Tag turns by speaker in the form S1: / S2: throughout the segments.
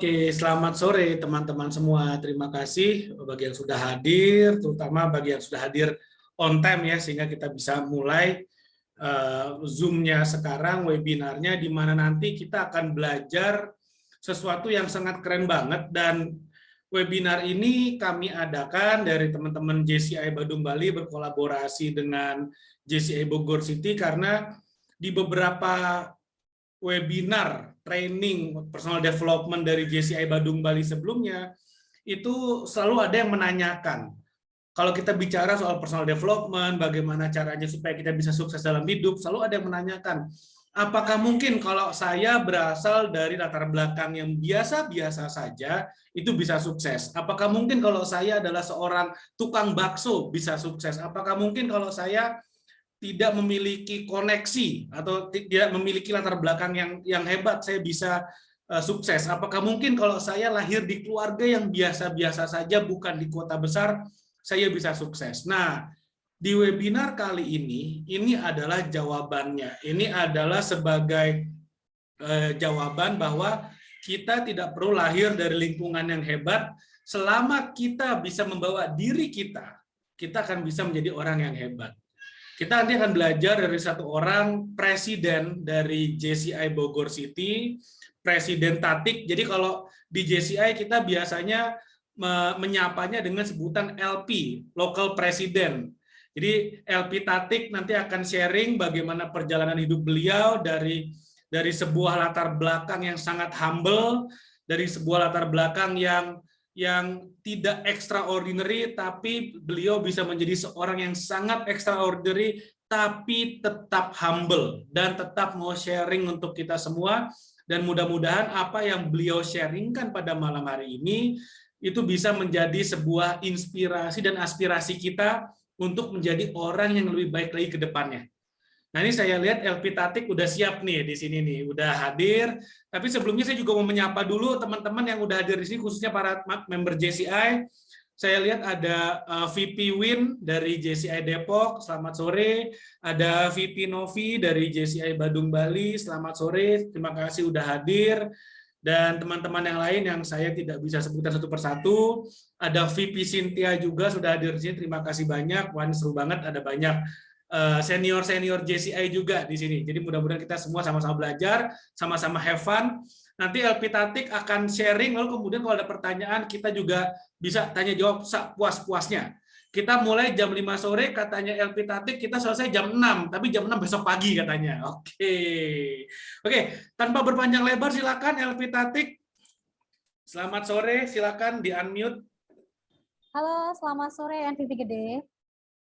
S1: Oke, selamat sore teman-teman semua. Terima kasih bagi yang sudah hadir, terutama bagi yang sudah hadir on time ya, sehingga kita bisa mulai Zoom-nya sekarang, webinarnya, di mana nanti kita akan belajar sesuatu yang sangat keren banget. Dan webinar ini kami adakan dari teman-teman JCI Badung Bali berkolaborasi dengan JCI Bogor City, karena di beberapa webinar training personal development dari JCI Badung Bali sebelumnya, itu selalu ada yang menanyakan, kalau kita bicara soal personal development, bagaimana caranya supaya kita bisa sukses dalam hidup, selalu ada yang menanyakan, apakah mungkin kalau saya berasal dari latar belakang yang biasa-biasa saja, itu bisa sukses? Apakah mungkin kalau saya adalah seorang tukang bakso bisa sukses? Apakah mungkin kalau saya tidak memiliki koneksi atau tidak memiliki latar belakang yang hebat, saya bisa sukses? Apakah mungkin kalau saya lahir di keluarga yang biasa-biasa saja, bukan di kota besar, saya bisa sukses? Nah, di webinar kali ini adalah jawabannya. Ini adalah sebagai jawaban bahwa kita tidak perlu lahir dari lingkungan yang hebat. Selama kita bisa membawa diri kita akan bisa menjadi orang yang hebat. Kita nanti akan belajar dari satu orang presiden dari JCI Bogor City, Presiden Tatik. Jadi kalau di JCI kita biasanya menyapanya dengan sebutan LP, Local President. Jadi LP Tatik nanti akan sharing bagaimana perjalanan hidup beliau dari sebuah latar belakang yang sangat humble, dari sebuah latar belakang yang tidak extraordinary, tapi beliau bisa menjadi seorang yang sangat extraordinary, tapi tetap humble dan tetap mau sharing untuk kita semua. Dan mudah-mudahan apa yang beliau sharingkan pada malam hari ini itu bisa menjadi sebuah inspirasi dan aspirasi kita untuk menjadi orang yang lebih baik lagi ke depannya. Nah, ini saya lihat LP Tatik udah siap nih di sini nih, udah hadir. Tapi sebelumnya saya juga mau menyapa dulu teman-teman yang udah hadir di sini, khususnya para member JCI. Saya lihat ada VP Win dari JCI Depok, selamat sore. Ada VP Novi dari JCI Badung Bali, selamat sore. Terima kasih udah hadir. Dan teman-teman yang lain yang saya tidak bisa sebutkan satu persatu. Ada VP Cynthia juga sudah hadir di sini, terima kasih banyak. Wah, seru banget, ada banyak senior-senior JCI juga di sini. Jadi mudah-mudahan kita semua sama-sama belajar, sama-sama have fun. Nanti LP Tatik akan sharing, lalu kemudian kalau ada pertanyaan kita juga bisa tanya jawab puas-puasnya. Kita mulai jam 5 sore, katanya LP Tatik, kita selesai jam 6, tapi jam 6 besok pagi katanya. Oke, tanpa berpanjang lebar silakan LP Tatik. Selamat sore, silakan di-unmute.
S2: Halo, selamat sore NVB Gede.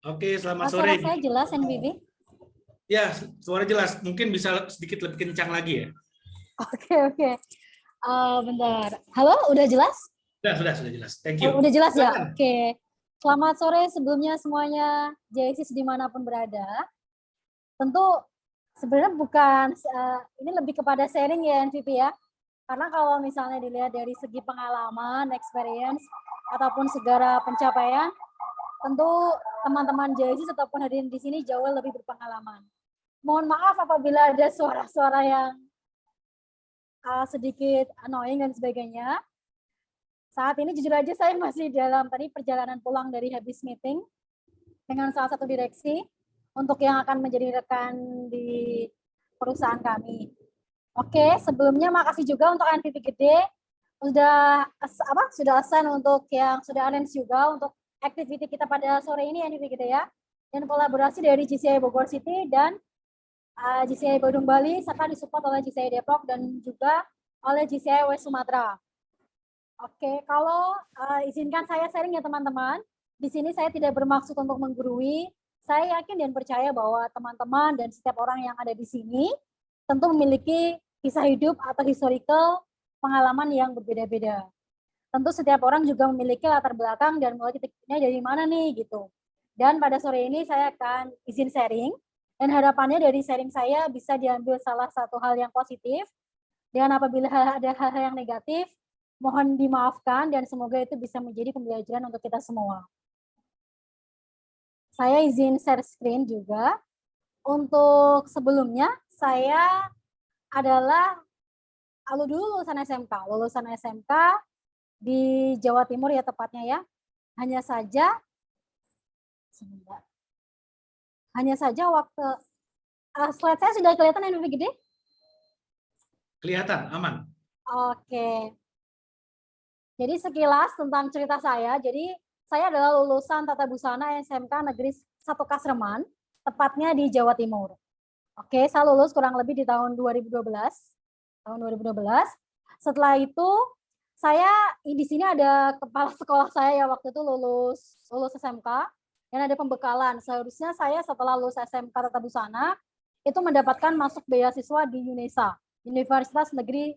S1: Oke, selamat sore.
S2: Suara saya jelas NVB?
S1: Ya, suara jelas. Mungkin bisa sedikit lebih kencang lagi ya.
S2: Oke. Bentar. Halo, udah jelas?
S1: Sudah jelas. Thank you.
S2: Udah jelas ya? Oke. Selamat sore sebelumnya semuanya, JCI dimanapun berada. Tentu sebenarnya bukan, ini lebih kepada sharing ya NVB ya. Karena kalau misalnya dilihat dari segi pengalaman, experience, ataupun segala pencapaian, tentu teman-teman JCI ataupun hadirin di sini jauh lebih berpengalaman. Mohon maaf apabila ada suara-suara yang sedikit annoying dan sebagainya. Saat ini jujur aja saya masih dalam tadi perjalanan pulang dari habis meeting dengan salah satu direksi untuk yang akan menjadi rekan di perusahaan kami. Oke, sebelumnya makasih juga untuk NVB Gede sudah assign untuk yang sudah arrange juga untuk activity kita pada sore ini NVB Gede ya. Dan kolaborasi dari JCI Bogor City dan JCI Badung Bali serta disupport oleh JCI Depok dan juga oleh JCI West Sumatera. Oke, kalau izinkan saya sharing ya teman-teman. Di sini saya tidak bermaksud untuk menggurui. Saya yakin dan percaya bahwa teman-teman dan setiap orang yang ada di sini tentu memiliki kisah hidup atau historical pengalaman yang berbeda-beda. Tentu setiap orang juga memiliki latar belakang dan mulai titiknya dari mana nih gitu. Dan pada sore ini saya akan izin sharing. Dan harapannya dari sharing saya bisa diambil salah satu hal yang positif. Dan apabila ada hal-hal yang negatif, mohon dimaafkan dan semoga itu bisa menjadi pembelajaran untuk kita semua. Saya izin share screen juga. Untuk sebelumnya, saya adalah dulu lulusan SMK di Jawa Timur ya tepatnya ya. Hanya saja sebentar. Hanya saja waktu slide saya sudah kelihatan yang lebih gede?
S1: Kelihatan, aman.
S2: Oke. Jadi sekilas tentang cerita saya. Jadi saya adalah lulusan Tata Busana SMK Negeri 1 Kasreman, tepatnya di Jawa Timur. Oke, saya lulus kurang lebih di tahun 2012. Tahun 2012. Setelah itu saya di sini ada kepala sekolah saya ya waktu itu lulus SMK dan ada pembekalan. Seharusnya saya setelah lulus SMK Tata Busana itu mendapatkan masuk beasiswa di UNESA, Universitas Negeri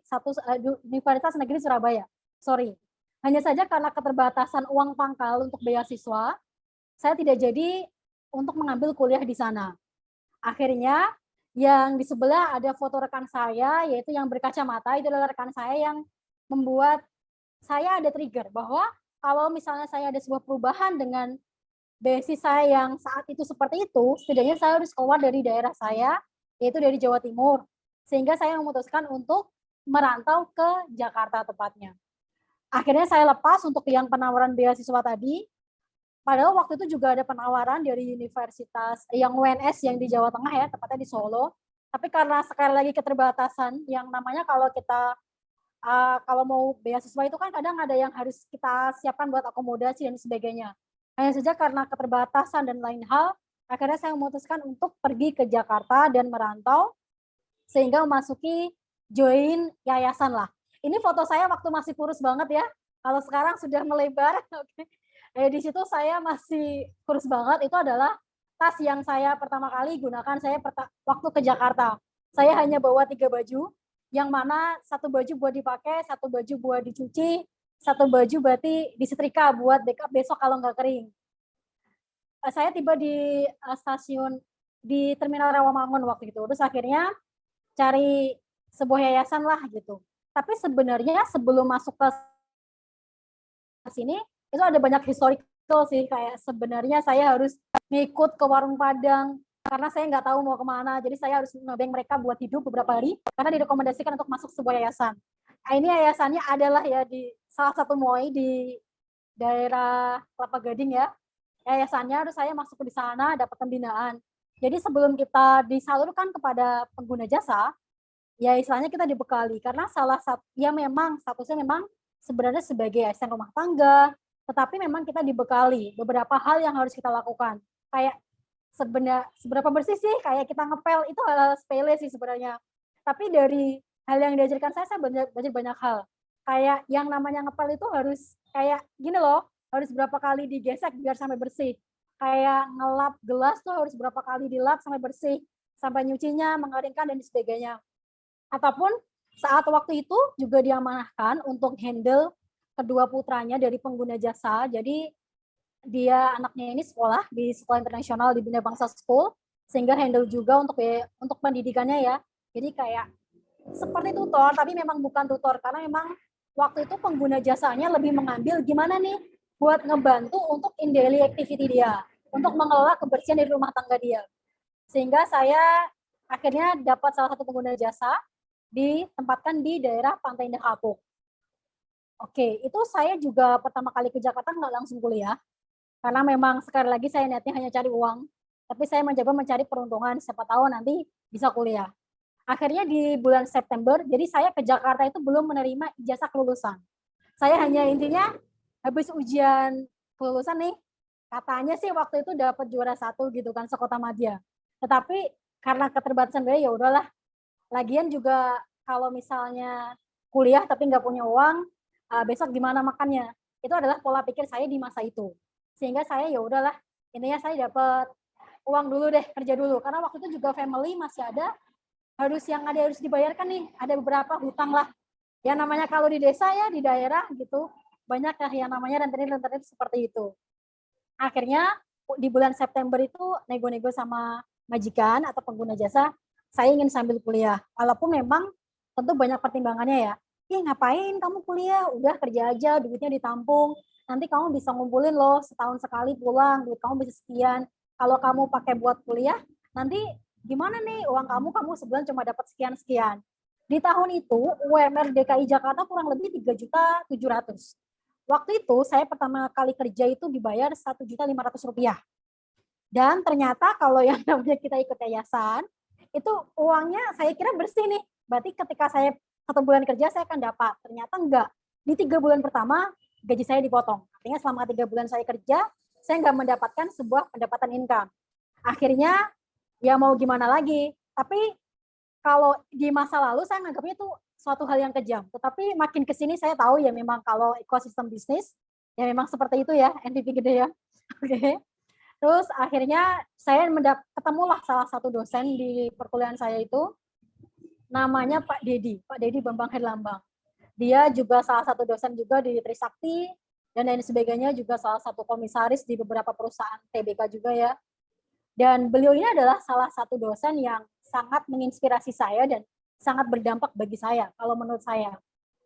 S2: Surabaya. Sorry. Hanya saja karena keterbatasan uang pangkal untuk beasiswa, saya tidak jadi untuk mengambil kuliah di sana. Akhirnya yang di sebelah ada foto rekan saya, yaitu yang berkacamata, itu adalah rekan saya yang membuat saya ada trigger bahwa kalau misalnya saya ada sebuah perubahan dengan beasiswa yang saat itu seperti itu, setidaknya saya harus keluar dari daerah saya, yaitu dari Jawa Timur. Sehingga saya memutuskan untuk merantau ke Jakarta tepatnya. Akhirnya saya lepas untuk yang penawaran beasiswa tadi, padahal waktu itu juga ada penawaran dari universitas yang UNS yang di Jawa Tengah ya, tepatnya di Solo. Tapi karena sekali lagi keterbatasan, yang namanya kalau kita kalau mau beasiswa itu kan kadang ada yang harus kita siapkan buat akomodasi dan sebagainya. Hanya saja karena keterbatasan dan lain hal, akhirnya saya memutuskan untuk pergi ke Jakarta dan merantau, sehingga memasuki join yayasan lah. Ini foto saya waktu masih kurus banget ya. Kalau sekarang sudah melebar, oke. Di situ saya masih kurus banget. Itu adalah tas yang saya pertama kali gunakan saya waktu ke Jakarta. Saya hanya bawa 3 baju, yang mana 1 baju buat dipakai, 1 baju buat dicuci, 1 baju berarti disetrika buat backup besok kalau nggak kering. Saya tiba di stasiun di Terminal Rawamangun waktu itu. Terus akhirnya cari sebuah yayasan lah gitu. Tapi sebenarnya sebelum masuk ke sini itu ada banyak historical sih, kayak sebenarnya saya harus ngikut ke warung Padang karena saya nggak tahu mau kemana, jadi saya harus nebeng mereka buat hidup beberapa hari karena direkomendasikan untuk masuk sebuah yayasan. Nah, ini yayasannya adalah ya di salah satu MOI di daerah Kelapa Gading ya. Yayasannya, terus saya masuk di sana dapat pembinaan. Jadi sebelum kita disalurkan kepada pengguna jasa, ya istilahnya kita dibekali karena salah satu ya memang statusnya memang sebenarnya sebagai asisten rumah tangga, tetapi memang kita dibekali beberapa hal yang harus kita lakukan. Kayak seberapa bersih sih kayak kita ngepel itu hal sepele sih sebenarnya. Tapi dari hal yang diajarkan saya belajar banyak hal. Kayak yang namanya ngepel itu harus kayak gini loh, harus berapa kali digesek biar sampai bersih. Kayak ngelap gelas tuh harus berapa kali dilap sampai bersih, sampai nyucinya, mengeringkan dan sebagainya. Ataupun saat waktu itu juga diamanahkan untuk handle kedua putranya dari pengguna jasa. Jadi dia anaknya ini sekolah di sekolah internasional di Bina Bangsa School, sehingga handle juga untuk pendidikannya ya. Jadi kayak seperti tutor, tapi memang bukan tutor karena memang waktu itu pengguna jasanya lebih mengambil gimana nih buat ngebantu untuk in daily activity dia, untuk mengelola kebersihan dari rumah tangga dia. Sehingga saya akhirnya dapat salah satu pengguna jasa ditempatkan di daerah Pantai Indah Kapuk. Oke, itu saya juga pertama kali ke Jakarta nggak langsung kuliah, karena memang sekali lagi saya niatnya hanya cari uang, tapi saya mencoba mencari peruntungan, siapa tahu nanti bisa kuliah. Akhirnya di bulan September, jadi saya ke Jakarta itu belum menerima ijazah kelulusan. Saya hanya intinya habis ujian kelulusan nih, katanya sih waktu itu dapat juara 1 gitu kan, sekota Madya. Tetapi karena keterbatasan biaya ya udahlah. Lagian juga kalau misalnya kuliah tapi nggak punya uang, besok gimana makannya? Itu adalah pola pikir saya di masa itu. Sehingga saya ya udahlah, intinya saya dapat uang dulu deh, kerja dulu. Karena waktu itu juga family masih ada, harus dibayarkan nih, ada beberapa hutang lah. Ya namanya kalau di desa ya, di daerah gitu, banyak lah yang namanya rentenir seperti itu. Akhirnya di bulan September itu nego-nego sama majikan atau pengguna jasa, saya ingin sambil kuliah. Walaupun memang tentu banyak pertimbangannya ya. Ngapain kamu kuliah? Udah kerja aja, duitnya ditampung. Nanti kamu bisa ngumpulin loh, setahun sekali pulang, duit kamu bisa sekian. Kalau kamu pakai buat kuliah, nanti gimana nih uang kamu sebulan cuma dapat sekian-sekian. Di tahun itu UMR DKI Jakarta kurang lebih 3.700.000. Waktu itu saya pertama kali kerja itu dibayar Rp1.500.000. Dan ternyata kalau yang namanya kita ikut yayasan, itu uangnya saya kira bersih nih. Berarti ketika saya 1 bulan kerja saya akan dapat. Ternyata enggak. Di 3 bulan pertama gaji saya dipotong. Artinya selama 3 bulan saya kerja, saya enggak mendapatkan sebuah pendapatan income. Akhirnya ya mau gimana lagi. Tapi kalau di masa lalu saya menganggapnya itu suatu hal yang kejam. Tetapi makin ke sini saya tahu ya memang kalau ekosistem bisnis ya memang seperti itu ya, NPV gede ya. Oke. Terus akhirnya saya ketemulah salah satu dosen di perkuliahan saya itu, namanya Pak Dedi Bambang Herlambang. Dia juga salah satu dosen juga di Trisakti, dan lain sebagainya, juga salah satu komisaris di beberapa perusahaan TBK juga ya. Dan beliau ini adalah salah satu dosen yang sangat menginspirasi saya dan sangat berdampak bagi saya, kalau menurut saya.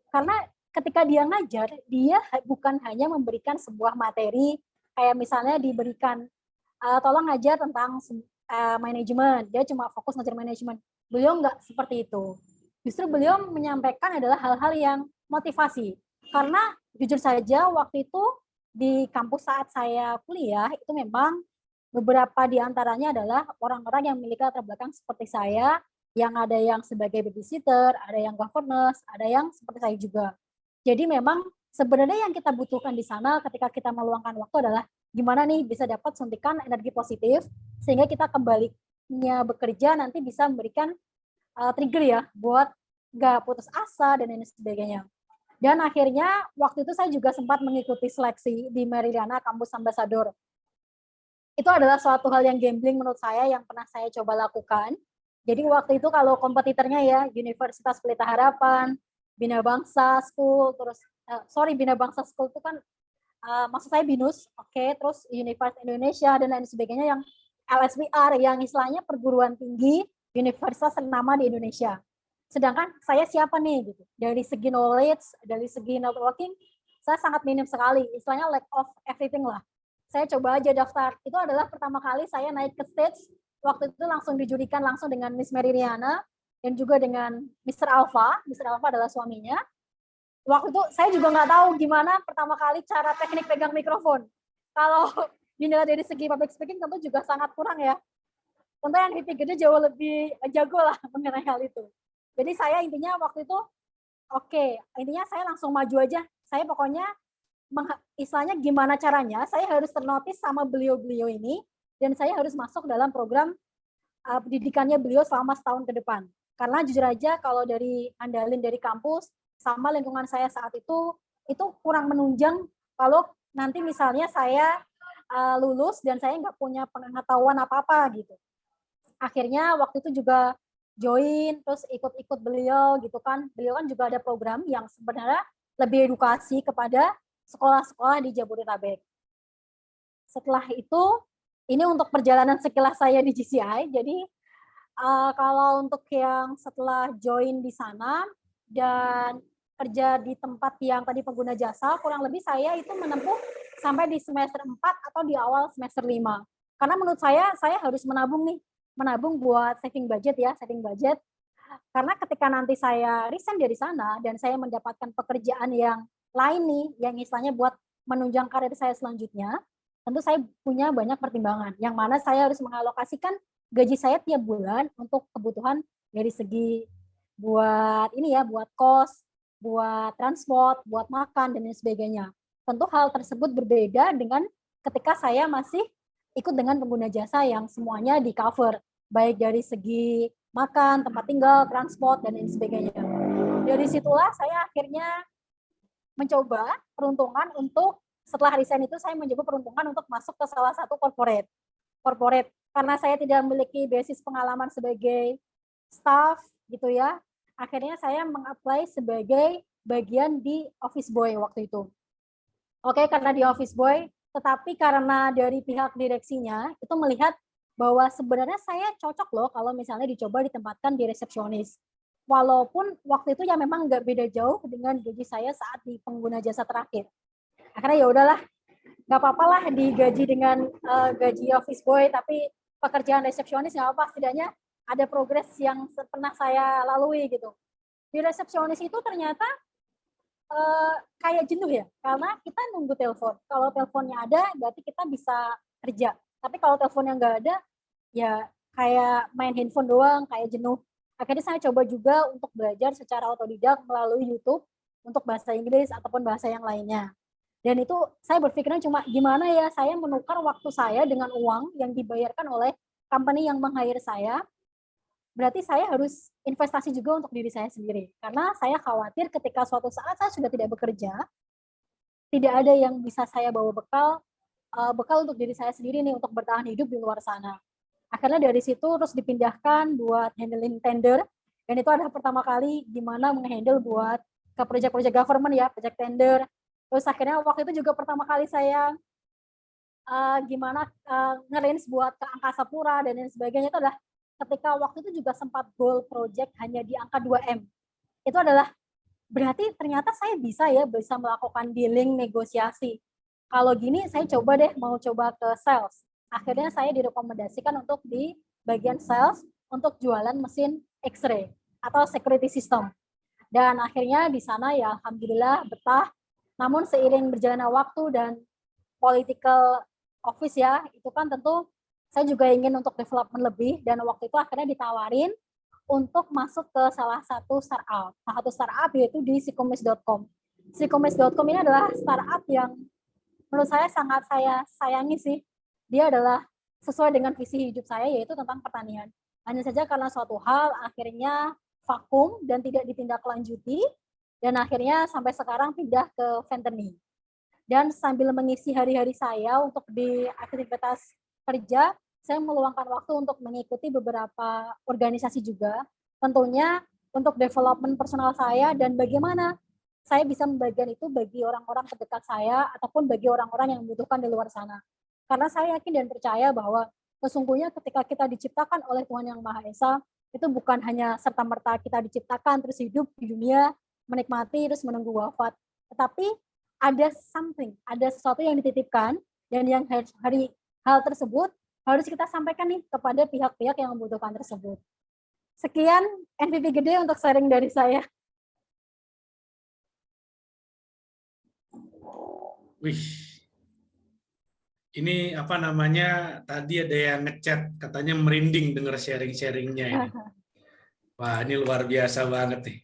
S2: Karena ketika dia ngajar, dia bukan hanya memberikan sebuah materi, kayak misalnya diberikan tolong ngajar tentang manajemen, dia cuma fokus ngajar manajemen. Beliau nggak seperti itu. Justru beliau menyampaikan adalah hal-hal yang motivasi. Karena jujur saja waktu itu di kampus saat saya kuliah, itu memang beberapa di antaranya adalah orang-orang yang memiliki latar belakang seperti saya, yang ada yang sebagai babysitter, ada yang governess, ada yang seperti saya juga. Jadi memang sebenarnya yang kita butuhkan di sana ketika kita meluangkan waktu adalah gimana nih bisa dapat suntikan energi positif sehingga kita kembalinya bekerja nanti bisa memberikan trigger ya buat nggak putus asa dan lain sebagainya. Dan akhirnya waktu itu saya juga sempat mengikuti seleksi di Meridiana Kampus Ambassador. Itu adalah suatu hal yang gambling menurut saya yang pernah saya coba lakukan. Jadi waktu itu kalau kompetitornya ya Universitas Pelita Harapan, Bina Bangsa School, terus Bina Bangsa School itu kan maksud saya BINUS, oke, terus Universitas Indonesia dan lain sebagainya yang LSPR yang istilahnya perguruan tinggi universitas ternama di Indonesia. Sedangkan saya siapa nih gitu. Dari segi knowledge, dari segi networking, saya sangat minim sekali, istilahnya lack of everything lah. Saya coba aja daftar. Itu adalah pertama kali saya naik ke stage, waktu itu langsung dijurikan langsung dengan Miss Meridiana dan juga dengan Mr. Alpha. Mr. Alpha adalah suaminya. Waktu itu saya juga nggak tahu gimana pertama kali cara teknik pegang mikrofon. Kalau dinilai dari segi public speaking tentu juga sangat kurang ya. Tentu yang gede jauh lebih jago lah mengenai hal itu. Jadi saya intinya waktu itu intinya saya langsung maju aja. Saya pokoknya istilahnya gimana caranya saya harus ternotis sama beliau-beliau ini dan saya harus masuk dalam program pendidikannya beliau selama setahun ke depan. Karena jujur aja kalau dari andalin dari kampus sama lingkungan saya saat itu kurang menunjang kalau nanti misalnya saya lulus dan saya nggak punya pengetahuan apa-apa gitu. Akhirnya waktu itu juga join, terus ikut-ikut beliau gitu kan. Beliau kan juga ada program yang sebenarnya lebih edukasi kepada sekolah-sekolah di Jabodetabek. Setelah itu, ini untuk perjalanan sekilas saya di GCI, jadi kalau untuk yang setelah join di sana, dan kerja di tempat yang tadi pengguna jasa, kurang lebih saya itu menempuh sampai di semester 4 atau di awal semester 5. Karena menurut saya harus menabung buat saving budget ya, Karena ketika nanti saya resign dari sana dan saya mendapatkan pekerjaan yang lain nih, yang istilahnya buat menunjang karir saya selanjutnya, tentu saya punya banyak pertimbangan, yang mana saya harus mengalokasikan gaji saya tiap bulan untuk kebutuhan dari segi buat kos, buat transport, buat makan, dan lain sebagainya. Tentu hal tersebut berbeda dengan ketika saya masih ikut dengan pengguna jasa yang semuanya di cover, baik dari segi makan, tempat tinggal, transport, dan lain sebagainya. Dari situlah saya akhirnya mencoba peruntungan untuk, setelah resign itu saya mencoba peruntungan untuk masuk ke salah satu corporate. Karena saya tidak memiliki basis pengalaman sebagai staff gitu ya, akhirnya saya meng-apply sebagai bagian di office boy waktu itu. Oke, karena di office boy, tetapi karena dari pihak direksinya itu melihat bahwa sebenarnya saya cocok loh kalau misalnya dicoba ditempatkan di resepsionis. Walaupun waktu itu ya memang nggak beda jauh dengan gaji saya saat di pengguna jasa terakhir. Akhirnya ya udahlah, nggak apa-apa lah digaji dengan gaji office boy, tapi pekerjaan resepsionis nggak apa-apa, setidaknya ada progres yang pernah saya lalui gitu. di resepsionis itu ternyata kayak jenuh ya, karena kita nunggu telepon. Kalau teleponnya ada, berarti kita bisa kerja. Tapi kalau teleponnya nggak ada, ya kayak main handphone doang, kayak jenuh. Akhirnya saya coba juga untuk belajar secara otodidak melalui YouTube untuk bahasa Inggris ataupun bahasa yang lainnya. Dan itu saya berpikirnya cuma gimana ya saya menukar waktu saya dengan uang yang dibayarkan oleh company yang meng-hire saya. Berarti saya harus investasi juga untuk diri saya sendiri. Karena saya khawatir ketika suatu saat saya sudah tidak bekerja, tidak ada yang bisa saya bawa bekal untuk diri saya sendiri nih untuk bertahan hidup di luar sana. Akhirnya dari situ terus dipindahkan buat handling tender, dan itu adalah pertama kali gimana menghandle buat ke proyek-proyek government ya, proyek tender. Terus akhirnya waktu itu juga pertama kali saya gimana nge-range buat ke Angkasa Pura dan lain sebagainya, itu adalah ketika waktu itu juga sempat goal project hanya di angka 2M. Itu adalah berarti ternyata saya bisa melakukan dealing, negosiasi. Kalau gini saya mau coba ke sales. Akhirnya saya direkomendasikan untuk di bagian sales untuk jualan mesin X-ray atau security system. Dan akhirnya di sana ya alhamdulillah betah. Namun seiring berjalannya waktu dan political office ya, itu kan tentu saya juga ingin untuk development lebih, dan waktu itu akhirnya ditawarin untuk masuk ke salah satu startup yaitu di Sikomis.com. Sikomis.com ini adalah startup yang menurut saya sangat saya sayangi sih. Dia adalah sesuai dengan visi hidup saya, yaitu tentang pertanian. Hanya saja karena suatu hal akhirnya vakum dan tidak ditindaklanjuti, dan akhirnya sampai sekarang pindah ke Venteni. Dan sambil mengisi hari-hari saya untuk di aktivitas kerja, saya meluangkan waktu untuk mengikuti beberapa organisasi juga, tentunya untuk development personal saya dan bagaimana saya bisa membagikan itu bagi orang-orang terdekat saya ataupun bagi orang-orang yang membutuhkan di luar sana. Karena saya yakin dan percaya bahwa sesungguhnya ketika kita diciptakan oleh Tuhan Yang Maha Esa, itu bukan hanya serta-merta kita diciptakan terus hidup di dunia, menikmati terus menunggu wafat, tetapi ada sesuatu yang dititipkan, dan yang hal tersebut harus kita sampaikan nih kepada pihak-pihak yang membutuhkan tersebut. Sekian MVP gede untuk sharing dari saya.
S1: Wih, ini apa namanya, tadi ada yang ngechat katanya merinding dengar sharing-sharingnya ini. Wah, ini luar biasa banget nih.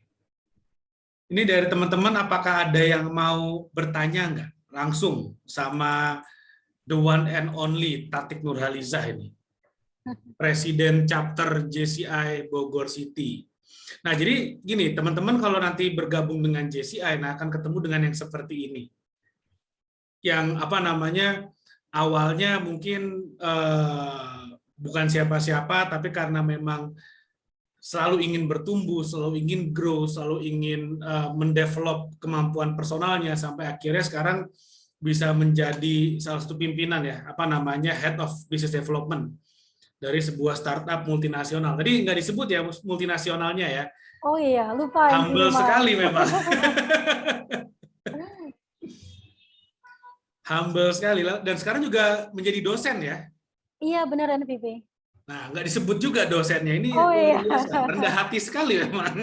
S1: Ini dari teman-teman, apakah ada yang mau bertanya nggak langsung sama the one and only Tatik Nurhalizah ini, Presiden Chapter JCI Bogor City. Nah, jadi gini, teman-teman kalau nanti bergabung dengan JCI, nah akan ketemu dengan yang seperti ini. Yang apa namanya, awalnya mungkin bukan siapa-siapa, tapi karena memang selalu ingin bertumbuh, selalu ingin grow, selalu ingin mendevelop kemampuan personalnya, sampai akhirnya sekarang bisa menjadi salah satu pimpinan ya, apa namanya, Head of Business Development dari sebuah startup multinasional. Tadi nggak disebut ya multinasionalnya ya.
S2: Oh iya, lupa.
S1: Humble sekali memang. Humble sekali. Dan sekarang juga menjadi dosen ya.
S2: Iya, benar MVP.
S1: Nah, nggak disebut juga dosennya. Ini
S2: iya.
S1: rendah hati sekali memang.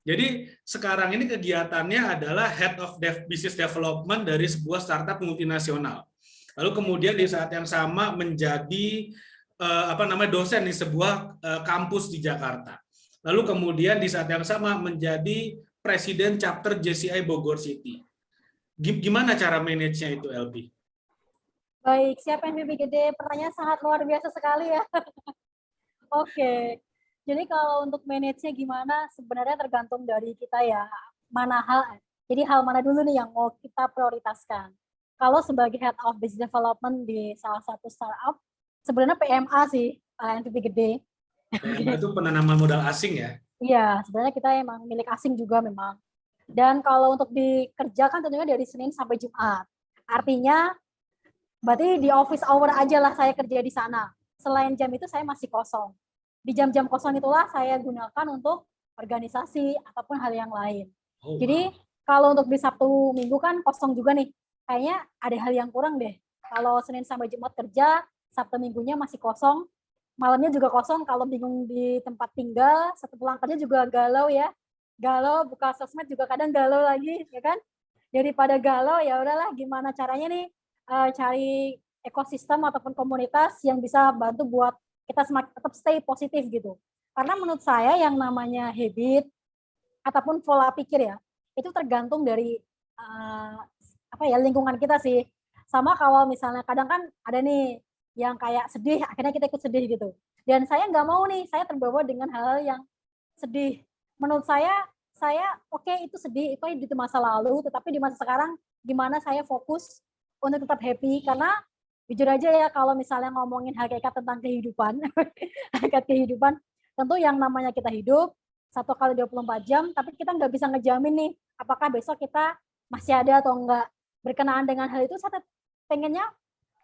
S1: Jadi sekarang ini kegiatannya adalah Head of Business Development dari sebuah startup multinasional. Lalu kemudian di saat yang sama menjadi dosen di sebuah kampus di Jakarta. Lalu kemudian di saat yang sama menjadi Presiden Chapter JCI Bogor City. Gimana cara manage-nya itu, LB?
S2: Baik, siapa yang MVP gede? Pertanyaan sangat luar biasa sekali ya. Oke. Jadi kalau untuk manage-nya gimana, sebenarnya tergantung dari kita ya. Jadi hal mana dulu nih yang mau kita prioritaskan. Kalau sebagai Head of Business Development di salah satu startup, sebenarnya PMA sih, MVP gede.
S1: PMA itu penanaman modal asing ya?
S2: Iya, sebenarnya kita emang milik asing juga memang. Dan kalau untuk dikerjakan tentunya dari Senin sampai Jumat. Artinya, berarti di office hour aja lah saya kerja di sana. Selain jam itu saya masih kosong. Di jam-jam kosong itulah saya gunakan untuk organisasi ataupun hal yang lain.
S1: Oh, wow.
S2: Jadi kalau untuk di Sabtu Minggu kan kosong juga nih. Kayaknya ada hal yang kurang deh. Kalau Senin sampai Jumat kerja, Sabtu Minggunya masih kosong. malamnya juga kosong kalau bingung di tempat tinggal, satu pulang kerja juga galau ya. Galau, buka sosmed juga kadang galau lagi, ya kan? Daripada galau, ya udahlah gimana caranya nih cari ekosistem ataupun komunitas yang bisa bantu buat kita semakin tetap stay positif gitu. Karena menurut saya yang namanya habit ataupun pola pikir ya, itu tergantung dari lingkungan kita sih. Sama kalau misalnya kadang kan ada nih yang kayak sedih, akhirnya kita ikut sedih gitu. Dan saya nggak mau nih, saya terbawa dengan hal-hal yang sedih. Menurut saya oke, itu sedih, itu di masa lalu, tetapi di masa sekarang gimana saya fokus untuk tetap happy, karena jujur aja ya kalau misalnya ngomongin hakikat tentang kehidupan, hakikat kehidupan, tentu yang namanya kita hidup 1 kali 24 jam, tapi kita nggak bisa ngejamin nih apakah besok kita masih ada atau enggak. Berkenaan dengan hal itu saya pengennya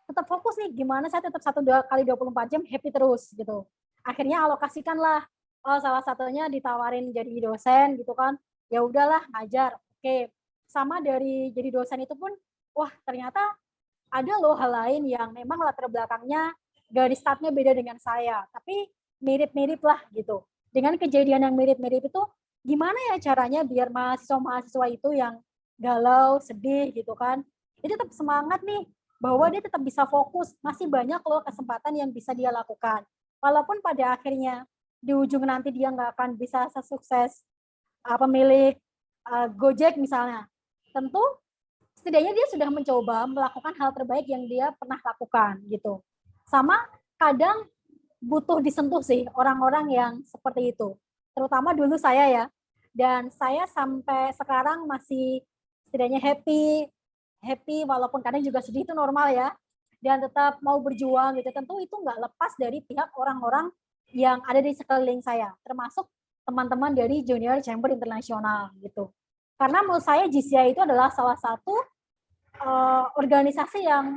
S2: tetap fokus nih, gimana saya tetap 1 kali 24 jam happy terus gitu. Akhirnya alokasikanlah, salah satunya ditawarin jadi dosen gitu kan, ya udahlah ngajar, oke. Sama dari jadi dosen itu pun, wah ternyata ada loh hal lain yang memang latar belakangnya garis startnya beda dengan saya, tapi mirip-mirip lah gitu. Dengan kejadian yang mirip-mirip itu, gimana ya caranya biar mahasiswa-mahasiswa itu yang galau, sedih gitu kan, dia tetap semangat nih, bahwa dia tetap bisa fokus, masih banyak loh kesempatan yang bisa dia lakukan. Walaupun pada akhirnya di ujung nanti dia nggak akan bisa sesukses pemilik Gojek misalnya, tentu setidaknya dia sudah mencoba melakukan hal terbaik yang dia pernah lakukan gitu. Sama kadang butuh disentuh sih orang-orang yang seperti itu. Terutama dulu saya ya, dan saya sampai sekarang masih setidaknya happy walaupun kadang juga sedih, itu normal ya, dan tetap mau berjuang gitu. Tentu itu nggak lepas dari pihak orang-orang yang ada di sekeliling saya, termasuk teman-teman dari Junior Chamber Internasional gitu. Karena menurut saya JCI itu adalah salah satu organisasi yang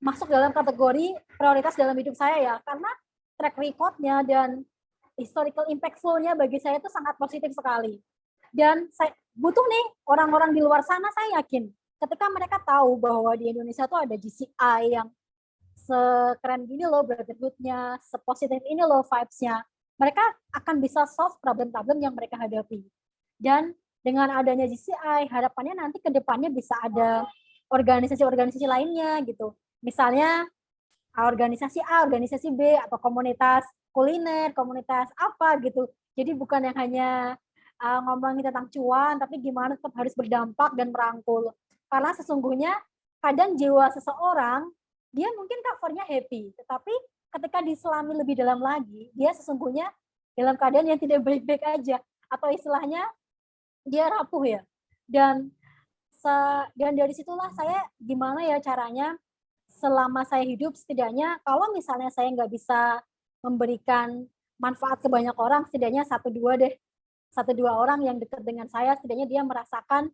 S2: masuk dalam kategori prioritas dalam hidup saya ya, karena track record-nya dan historical impactful-nya bagi saya itu sangat positif sekali. Dan saya butuh nih orang-orang di luar sana, saya yakin ketika mereka tahu bahwa di Indonesia tuh ada JCI yang sekeren gini loh brotherhood-nya, sepositif ini loh vibes-nya, mereka akan bisa solve problem-problem yang mereka hadapi. Dan dengan adanya JCI, harapannya nanti ke depannya bisa ada organisasi-organisasi lainnya gitu. Misalnya organisasi A, organisasi B, atau komunitas kuliner, komunitas apa gitu. Jadi bukan yang hanya ngomongin tentang cuan, tapi gimana tetap harus berdampak dan merangkul. Karena sesungguhnya kadang jiwa seseorang, dia mungkin covernya happy, tetapi ketika diselami lebih dalam lagi, dia sesungguhnya dalam keadaan yang tidak baik-baik aja, atau istilahnya dia rapuh ya. Dan dari situlah saya gimana ya caranya selama saya hidup, setidaknya kalau misalnya saya nggak bisa memberikan manfaat ke banyak orang, setidaknya 1-2 orang yang dekat dengan saya, setidaknya dia merasakan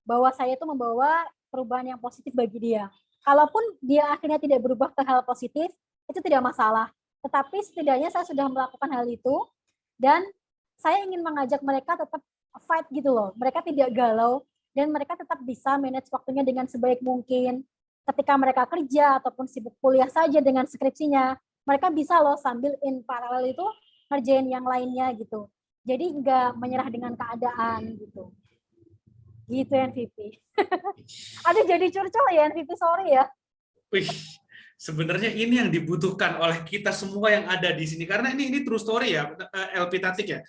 S2: bahwa saya itu membawa perubahan yang positif bagi dia. Kalaupun dia akhirnya tidak berubah ke hal positif, itu tidak masalah. Tetapi setidaknya saya sudah melakukan hal itu, dan saya ingin mengajak mereka tetap fight gitu loh. Mereka tidak galau, dan mereka tetap bisa manage waktunya dengan sebaik mungkin. Ketika mereka kerja ataupun sibuk kuliah saja dengan skripsinya, mereka bisa loh sambil in paralel itu ngerjain yang lainnya gitu. Jadi nggak menyerah dengan keadaan gitu. Gitu NVP. Aduh jadi curcol ya NVP, sorry ya.
S1: Wih, sebenarnya ini yang dibutuhkan oleh kita semua yang ada di sini, karena ini true story ya, LP Tatik ya.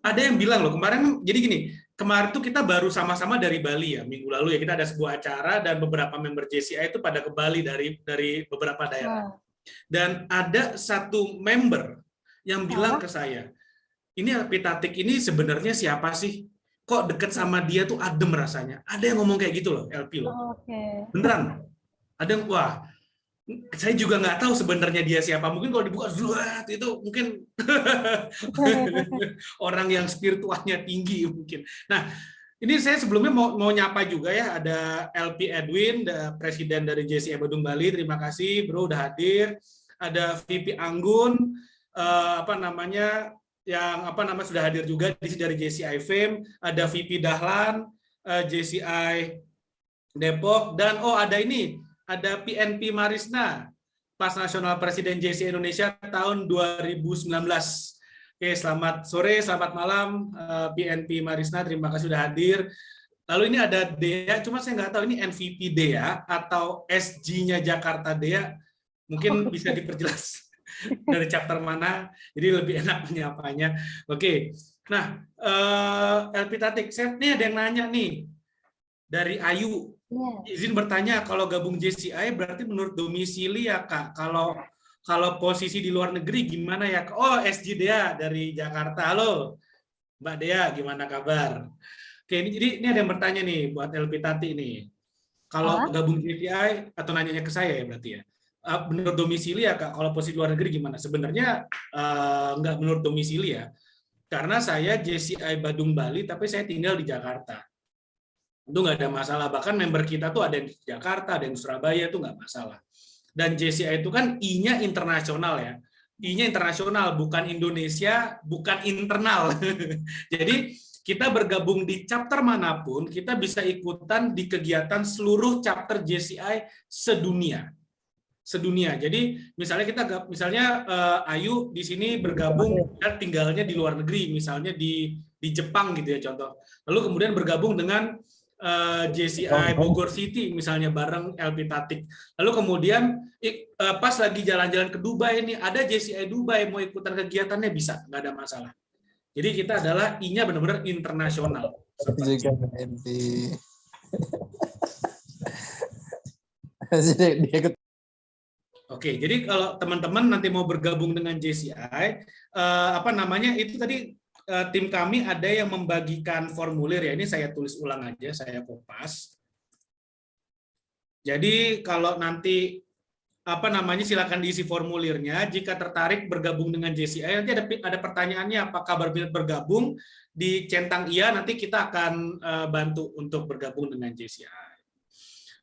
S1: Ada yang bilang loh kemarin, jadi gini, kemarin tuh kita baru sama-sama dari Bali ya, minggu lalu ya, kita ada sebuah acara dan beberapa member JCI itu pada ke Bali dari beberapa daerah. Dan ada satu member yang bilang ke saya, ini LP Tatik ini sebenarnya siapa sih? Kok deket sama dia tuh adem rasanya. Ada yang ngomong kayak gitu loh, LP loh. Beneran. Ada yang, wah, saya juga nggak tahu sebenarnya dia siapa. Mungkin kalau dibuka itu mungkin orang yang spiritualnya tinggi mungkin. Nah, ini saya sebelumnya mau nyapa juga ya, ada LP Edwin, presiden dari JCI Badung Bali. Terima kasih bro udah hadir. Ada VP Anggun, yang sudah hadir juga dari JCI Fame. Ada VP Dahlan, JCI Depok, dan ada PNP Marisna, pas nasional Presiden JCI Indonesia tahun 2019. Oke, selamat sore, selamat malam PNP Marisna, terima kasih sudah hadir. Lalu ini ada Dea, cuma saya nggak tahu ini MVP Dea atau SG-nya Jakarta Dea, mungkin bisa diperjelas dari chapter mana, jadi lebih enak menyapanya. Oke, nah LP Tatik, ini ada yang nanya nih dari Ayu. Izin bertanya, kalau gabung JCI berarti menurut domisili ya Kak? Kalau posisi di luar negeri gimana ya? Oh, SG Dea dari Jakarta. Halo, Mbak Dea, gimana kabar? Oke, jadi ini ada yang bertanya nih buat LP Tati nih. Kalau gabung JCI atau nanyanya ke saya ya berarti ya. Menurut domisili ya Kak, kalau posisi luar negeri gimana? Sebenarnya nggak menurut domisili ya. Karena saya JCI Badung Bali, tapi saya tinggal di Jakarta. Itu nggak ada masalah. Bahkan member kita tuh ada yang di Jakarta, ada yang di Surabaya, itu nggak masalah. Dan JCI itu kan I-nya internasional ya. I-nya internasional, bukan Indonesia, bukan internal. Jadi kita bergabung di chapter manapun, kita bisa ikutan di kegiatan seluruh chapter JCI sedunia. Jadi misalnya Ayu di sini bergabung dan tinggalnya di luar negeri, misalnya di Jepang gitu ya contoh. Lalu kemudian bergabung dengan JCI Bogor City misalnya bareng LP Tatik. Lalu kemudian pas lagi jalan-jalan ke Dubai ini ada JCI Dubai mau ikutan kegiatannya bisa, nggak ada masalah. Jadi kita adalah I-nya benar-benar internasional. Oke, jadi kalau teman-teman nanti mau bergabung dengan JCI, itu tadi tim kami ada yang membagikan formulir ya. Ini saya tulis ulang aja, saya kopas. Jadi kalau nanti silakan diisi formulirnya. Jika tertarik bergabung dengan JCI, nanti ada pertanyaannya apa kabar bergabung, dicentang iya, nanti kita akan bantu untuk bergabung dengan JCI.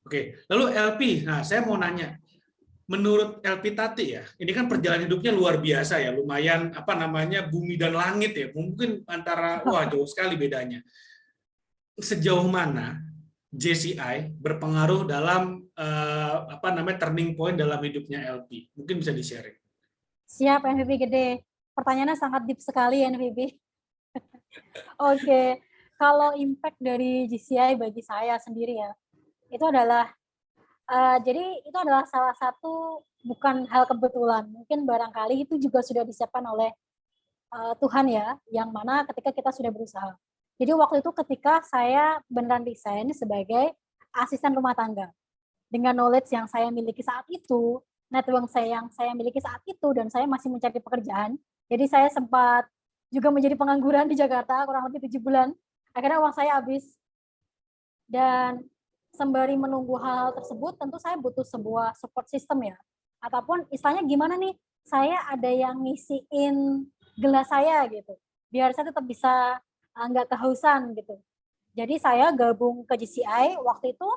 S1: Oke, lalu LP, nah saya mau nanya, menurut LP Tati ya, ini kan perjalanan hidupnya luar biasa ya, lumayan bumi dan langit ya, mungkin antara jauh sekali bedanya. Sejauh mana JCI berpengaruh dalam turning point dalam hidupnya LP? Mungkin bisa di-sharing.
S2: Siap, MVP gede. Pertanyaannya sangat deep sekali, MVP. Oke, kalau impact dari JCI bagi saya sendiri ya, itu adalah jadi itu adalah salah satu bukan hal kebetulan. Mungkin barangkali itu juga sudah disiapkan oleh Tuhan ya, yang mana ketika kita sudah berusaha. Jadi waktu itu ketika saya beneran resign sebagai asisten rumah tangga, dengan knowledge yang saya miliki saat itu, network yang saya miliki saat itu, dan saya masih mencari pekerjaan, jadi saya sempat juga menjadi pengangguran di Jakarta kurang lebih 7 bulan. Akhirnya uang saya habis. Dan sembari menunggu hal tersebut, tentu saya butuh sebuah support system ya. Ataupun istilahnya gimana nih, saya ada yang ngisiin gelas saya gitu, biar saya tetap bisa nggak kehausan gitu. Jadi saya gabung ke JCI, waktu itu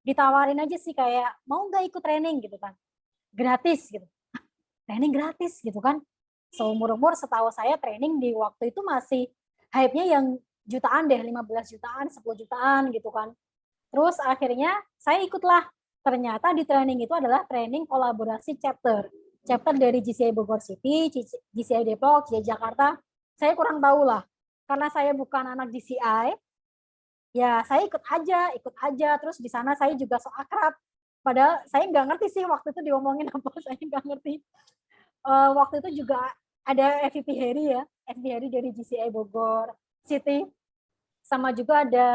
S2: ditawarin aja sih kayak, mau nggak ikut training gitu kan, gratis gitu. Training gratis gitu kan. Seumur-umur setahu saya training di waktu itu masih hype-nya yang jutaan deh, 15 jutaan, 10 jutaan gitu kan. Terus akhirnya saya ikutlah. Ternyata di training itu adalah training kolaborasi chapter. Chapter dari JCI Bogor City, JCI Depok, JCI Jakarta. Saya kurang tahu lah. Karena saya bukan anak JCI, ya saya ikut aja. Terus di sana saya juga so akrab. Padahal saya nggak ngerti sih waktu itu diomongin apa, saya nggak ngerti. Waktu itu juga ada FVP Harry ya, FVP Harry dari JCI Bogor City. Sama juga ada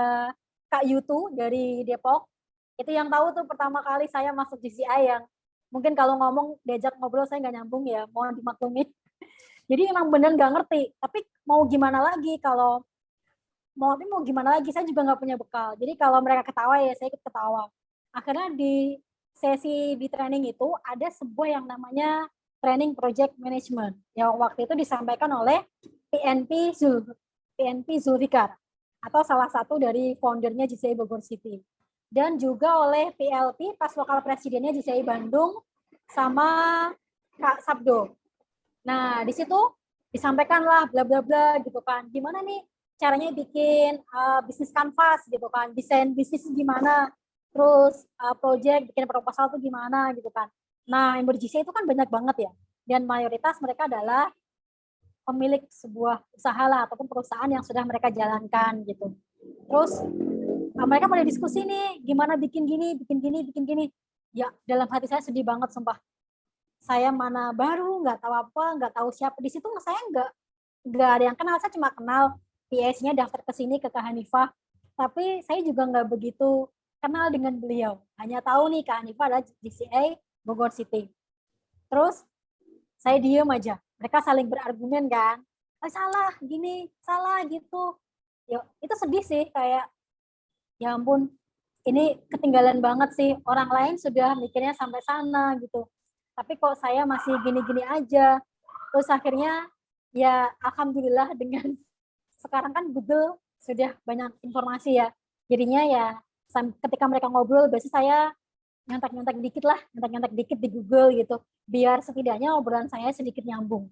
S2: Kak Yutu dari Depok. Itu yang tahu tuh pertama kali saya masuk JCI, yang mungkin kalau ngomong diajak ngobrol saya nggak nyambung ya, mohon dimaklumi. Jadi emang bener nggak ngerti, tapi mau gimana lagi saya juga nggak punya bekal. Jadi kalau mereka ketawa ya saya ikut ketawa. Akhirnya di sesi di training itu ada sebuah yang namanya training project management yang waktu itu disampaikan oleh PNP Zulfikar atau salah satu dari foundernya JCI Bogor City, dan juga oleh PLP pas lokal presidennya JCI Bandung sama Kak Sabdo. Nah, di situ disampaikanlah bla bla bla gitu kan. Gimana nih caranya bikin bisnis canvas gitu kan, desain bisnis gimana, terus project bikin proposal tuh gimana gitu kan. Nah, member GCI itu kan banyak banget ya, dan mayoritas mereka adalah pemilik sebuah usaha lah ataupun perusahaan yang sudah mereka jalankan gitu. Terus mereka pada diskusi nih, gimana bikin gini, bikin gini, bikin gini. Ya, dalam hati saya sedih banget, sumpah. Saya mana baru, nggak tahu apa, nggak tahu siapa. Di situ saya nggak ada yang kenal, saya cuma kenal PS-nya daftar ke sini ke Kak Hanifah. Tapi saya juga nggak begitu kenal dengan beliau. Hanya tahu nih Kak Hanifah adalah GCA Bogor City. Terus saya diem aja. Mereka saling berargumen kan. Salah, gini, salah gitu. Ya, itu sedih sih, kayak ya ampun, ini ketinggalan banget sih. Orang lain sudah mikirnya sampai sana gitu. Tapi kok saya masih gini-gini aja. Terus akhirnya ya alhamdulillah dengan sekarang kan Google sudah banyak informasi ya. Jadinya ya ketika mereka ngobrol, biasanya saya nyontek-nyontek dikit lah, nyontek-nyontek dikit di Google gitu. Biar setidaknya obrolan saya sedikit nyambung.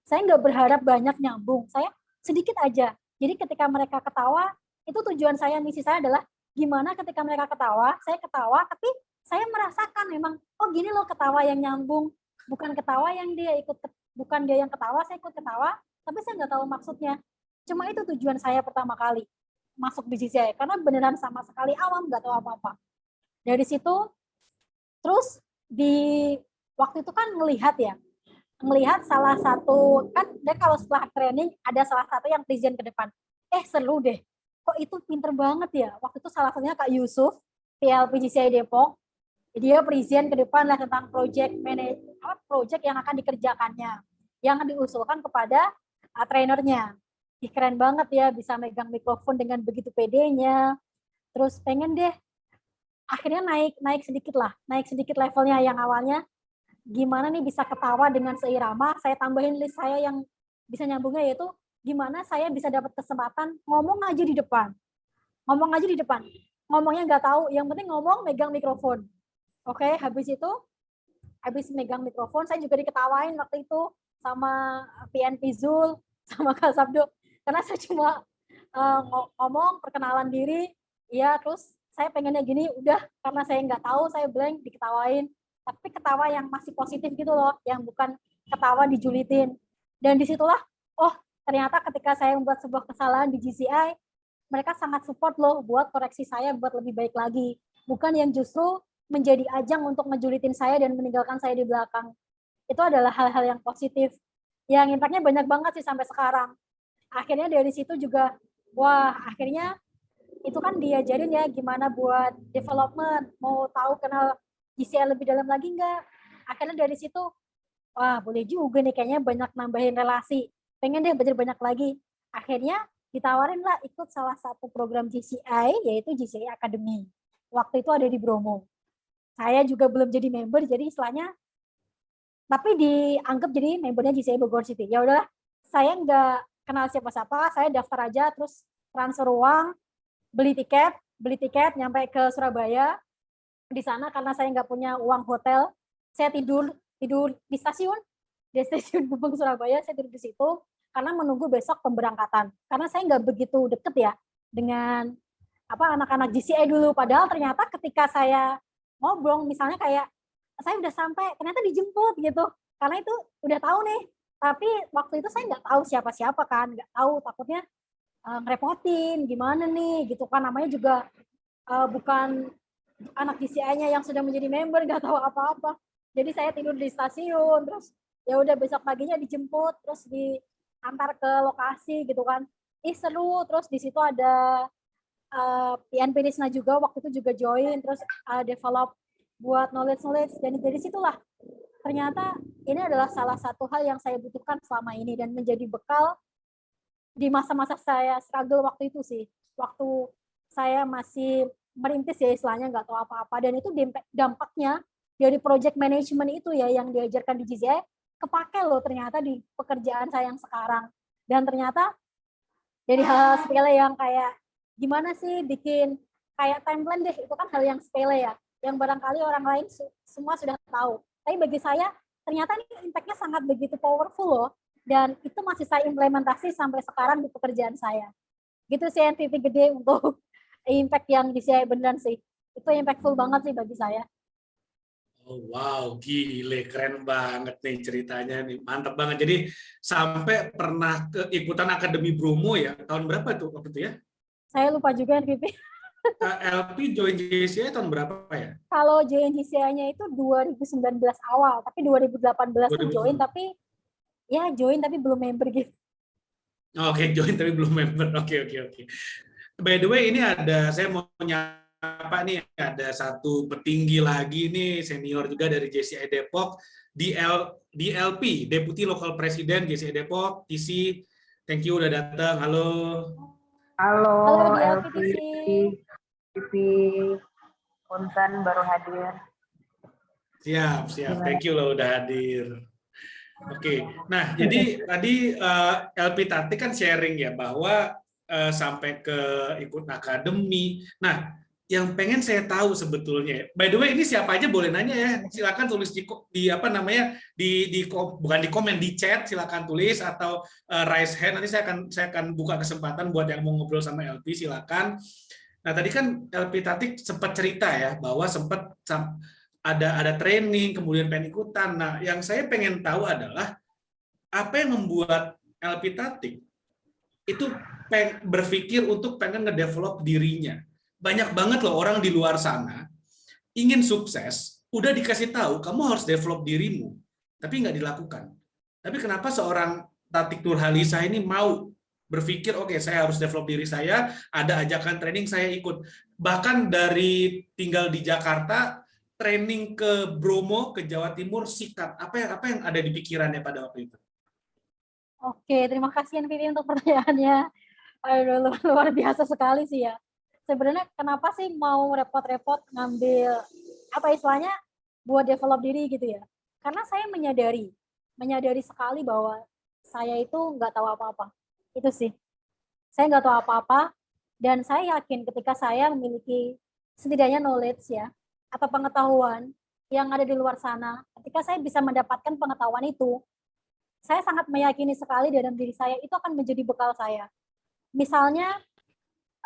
S2: Saya nggak berharap banyak nyambung, saya sedikit aja. Jadi ketika mereka ketawa, itu tujuan saya, misi saya adalah gimana ketika mereka ketawa, saya ketawa, tapi saya merasakan memang, oh gini loh ketawa yang nyambung, bukan ketawa yang dia ikut, bukan dia yang ketawa, saya ikut ketawa, tapi saya nggak tahu maksudnya. Cuma itu tujuan saya pertama kali masuk di GCI, karena beneran sama sekali awam, nggak tahu apa-apa. Dari situ, terus di waktu itu kan melihat salah satu, kan dia kalau setelah training ada salah satu yang present ke depan. Seru deh. Kok itu pinter banget ya. Waktu itu salah satunya Kak Yusuf, PLP GCI Depok. Dia present ke depan lah tentang project yang akan dikerjakannya, yang diusulkan kepada trainernya. Keren banget ya, bisa megang mikrofon dengan begitu pedenya. Terus pengen deh, akhirnya naik sedikit levelnya. Yang awalnya gimana nih bisa ketawa dengan seirama, saya tambahin list saya yang bisa nyambungnya, yaitu gimana saya bisa dapat kesempatan ngomong aja di depan. Ngomongnya nggak tahu, yang penting ngomong megang mikrofon. Oke, habis megang mikrofon, saya juga diketawain waktu itu sama PNP Zul, sama Kak Sabdo, karena saya cuma ngomong perkenalan diri, ya terus saya pengennya gini, udah karena saya nggak tahu, saya blank, diketawain. Tapi ketawa yang masih positif gitu loh, yang bukan ketawa dijulitin. Dan disitulah, oh ternyata ketika saya membuat sebuah kesalahan di GCI, mereka sangat support loh buat koreksi saya buat lebih baik lagi. Bukan yang justru menjadi ajang untuk ngejulitin saya dan meninggalkan saya di belakang. Itu adalah hal-hal yang positif, yang impactnya banyak banget sih sampai sekarang. Akhirnya dari situ juga, wah akhirnya itu kan diajarin ya gimana buat development, mau tahu kenal GCI lebih dalam lagi enggak. Akhirnya dari situ, wah boleh juga nih kayaknya banyak nambahin relasi. Pengen deh belajar banyak lagi. Akhirnya ditawarin lah ikut salah satu program GCI, yaitu GCI Academy. Waktu itu ada di Bromo. Saya juga belum jadi member, jadi istilahnya, tapi dianggap jadi membernya GCI Bogor City. Ya udahlah, saya nggak kenal siapa-siapa, saya daftar aja, terus transfer uang, beli tiket, nyampe ke Surabaya. Di sana karena saya nggak punya uang hotel, saya tidur di stasiun Gubeng Surabaya. Saya tidur di situ karena menunggu besok pemberangkatan, karena saya nggak begitu deket ya dengan anak-anak GCI dulu. Padahal ternyata ketika saya ngobrol, misalnya kayak saya udah sampai, ternyata dijemput gitu, karena itu udah tahu nih. Tapi waktu itu saya nggak tahu siapa-siapa kan, nggak tahu, takutnya ngerepotin gimana nih gitu kan, namanya juga bukan anak GCI-nya yang sudah menjadi member, nggak tahu apa-apa. Jadi saya tidur di stasiun, terus ya udah besok paginya dijemput, terus diantar ke lokasi gitu kan. Seru. Terus di situ ada PNP Risna juga, waktu itu juga join, terus develop buat knowledge, dan dari situlah ternyata ini adalah salah satu hal yang saya butuhkan selama ini dan menjadi bekal di masa-masa saya struggle waktu itu sih, waktu saya masih merintis ya istilahnya, nggak tahu apa-apa. Dan itu dampaknya dari project management itu ya yang diajarkan di GCI kepake loh ternyata di pekerjaan saya yang sekarang. Dan ternyata dari hal sepele yang kayak gimana sih bikin kayak timeline deh, itu kan hal yang sepele ya, yang barangkali orang lain semua sudah tahu. Tapi bagi saya ternyata ini impact-nya sangat begitu powerful loh, dan itu masih saya implementasi sampai sekarang di pekerjaan saya. Gitu sih yang titik gede untuk impact yang di saya, beneran sih. Itu impactful banget sih bagi saya.
S1: Oh, wow, gile, keren banget nih ceritanya nih, mantap banget. Jadi sampai pernah ikutan Akademi Bromo ya, tahun berapa tuh waktu itu ya?
S2: Saya lupa juga MVP.
S1: LP join JCI tahun berapa ya?
S2: Kalau join GCI-nya itu 2019 awal, tapi 2018 tuh join,
S1: 2010.
S2: tapi ya join tapi belum member gitu.
S1: Oke, join tapi belum member. Oke, oke, oke. By the way, ini ada saya mau nyapa nih, ada satu petinggi lagi nih, senior juga dari JCI Depok, DLP, Deputi Lokal Presiden JCI Depok, TC. Thank you udah datang. Halo.
S3: Halo,
S2: Halo di LPTC.
S3: LPTV, Punten baru hadir.
S1: Siap, siap. Thank you loh udah hadir. Oke, nah jadi tadi LP Tati kan sharing ya bahwa sampai ke ikut akademi. Nah, yang pengen saya tahu sebetulnya, by the way ini siapa aja boleh nanya ya, silakan tulis di apa namanya bukan di komen, di chat silakan tulis atau raise hand. Nanti saya akan buka kesempatan buat yang mau ngobrol sama LP, silakan. Nah tadi kan LP Tati sempat cerita ya bahwa sempat ada training, kemudian pengen ikutan. Nah, yang saya pengen tahu adalah apa yang membuat LP Tatik itu berpikir untuk pengen ngedevelop dirinya. Banyak banget loh orang di luar sana ingin sukses, udah dikasih tahu kamu harus develop dirimu, tapi nggak dilakukan. Tapi kenapa seorang Tatik Nurhalisa ini mau berpikir, oke, saya harus develop diri saya, ada ajakan training, saya ikut. Bahkan dari tinggal di Jakarta, training ke Bromo, ke Jawa Timur, sikat. Apa yang ada di pikirannya pada waktu itu?
S2: Oke, terima kasih MVP untuk pertanyaannya. Aduh, luar biasa sekali sih ya. Sebenarnya kenapa sih mau repot-repot ngambil apa istilahnya buat develop diri gitu ya? Karena saya menyadari sekali bahwa saya itu nggak tahu apa-apa. Itu sih. Saya nggak tahu apa-apa dan saya yakin ketika saya memiliki setidaknya knowledge ya atau pengetahuan yang ada di luar sana, ketika saya bisa mendapatkan pengetahuan itu, saya sangat meyakini sekali dalam diri saya itu akan menjadi bekal saya. Misalnya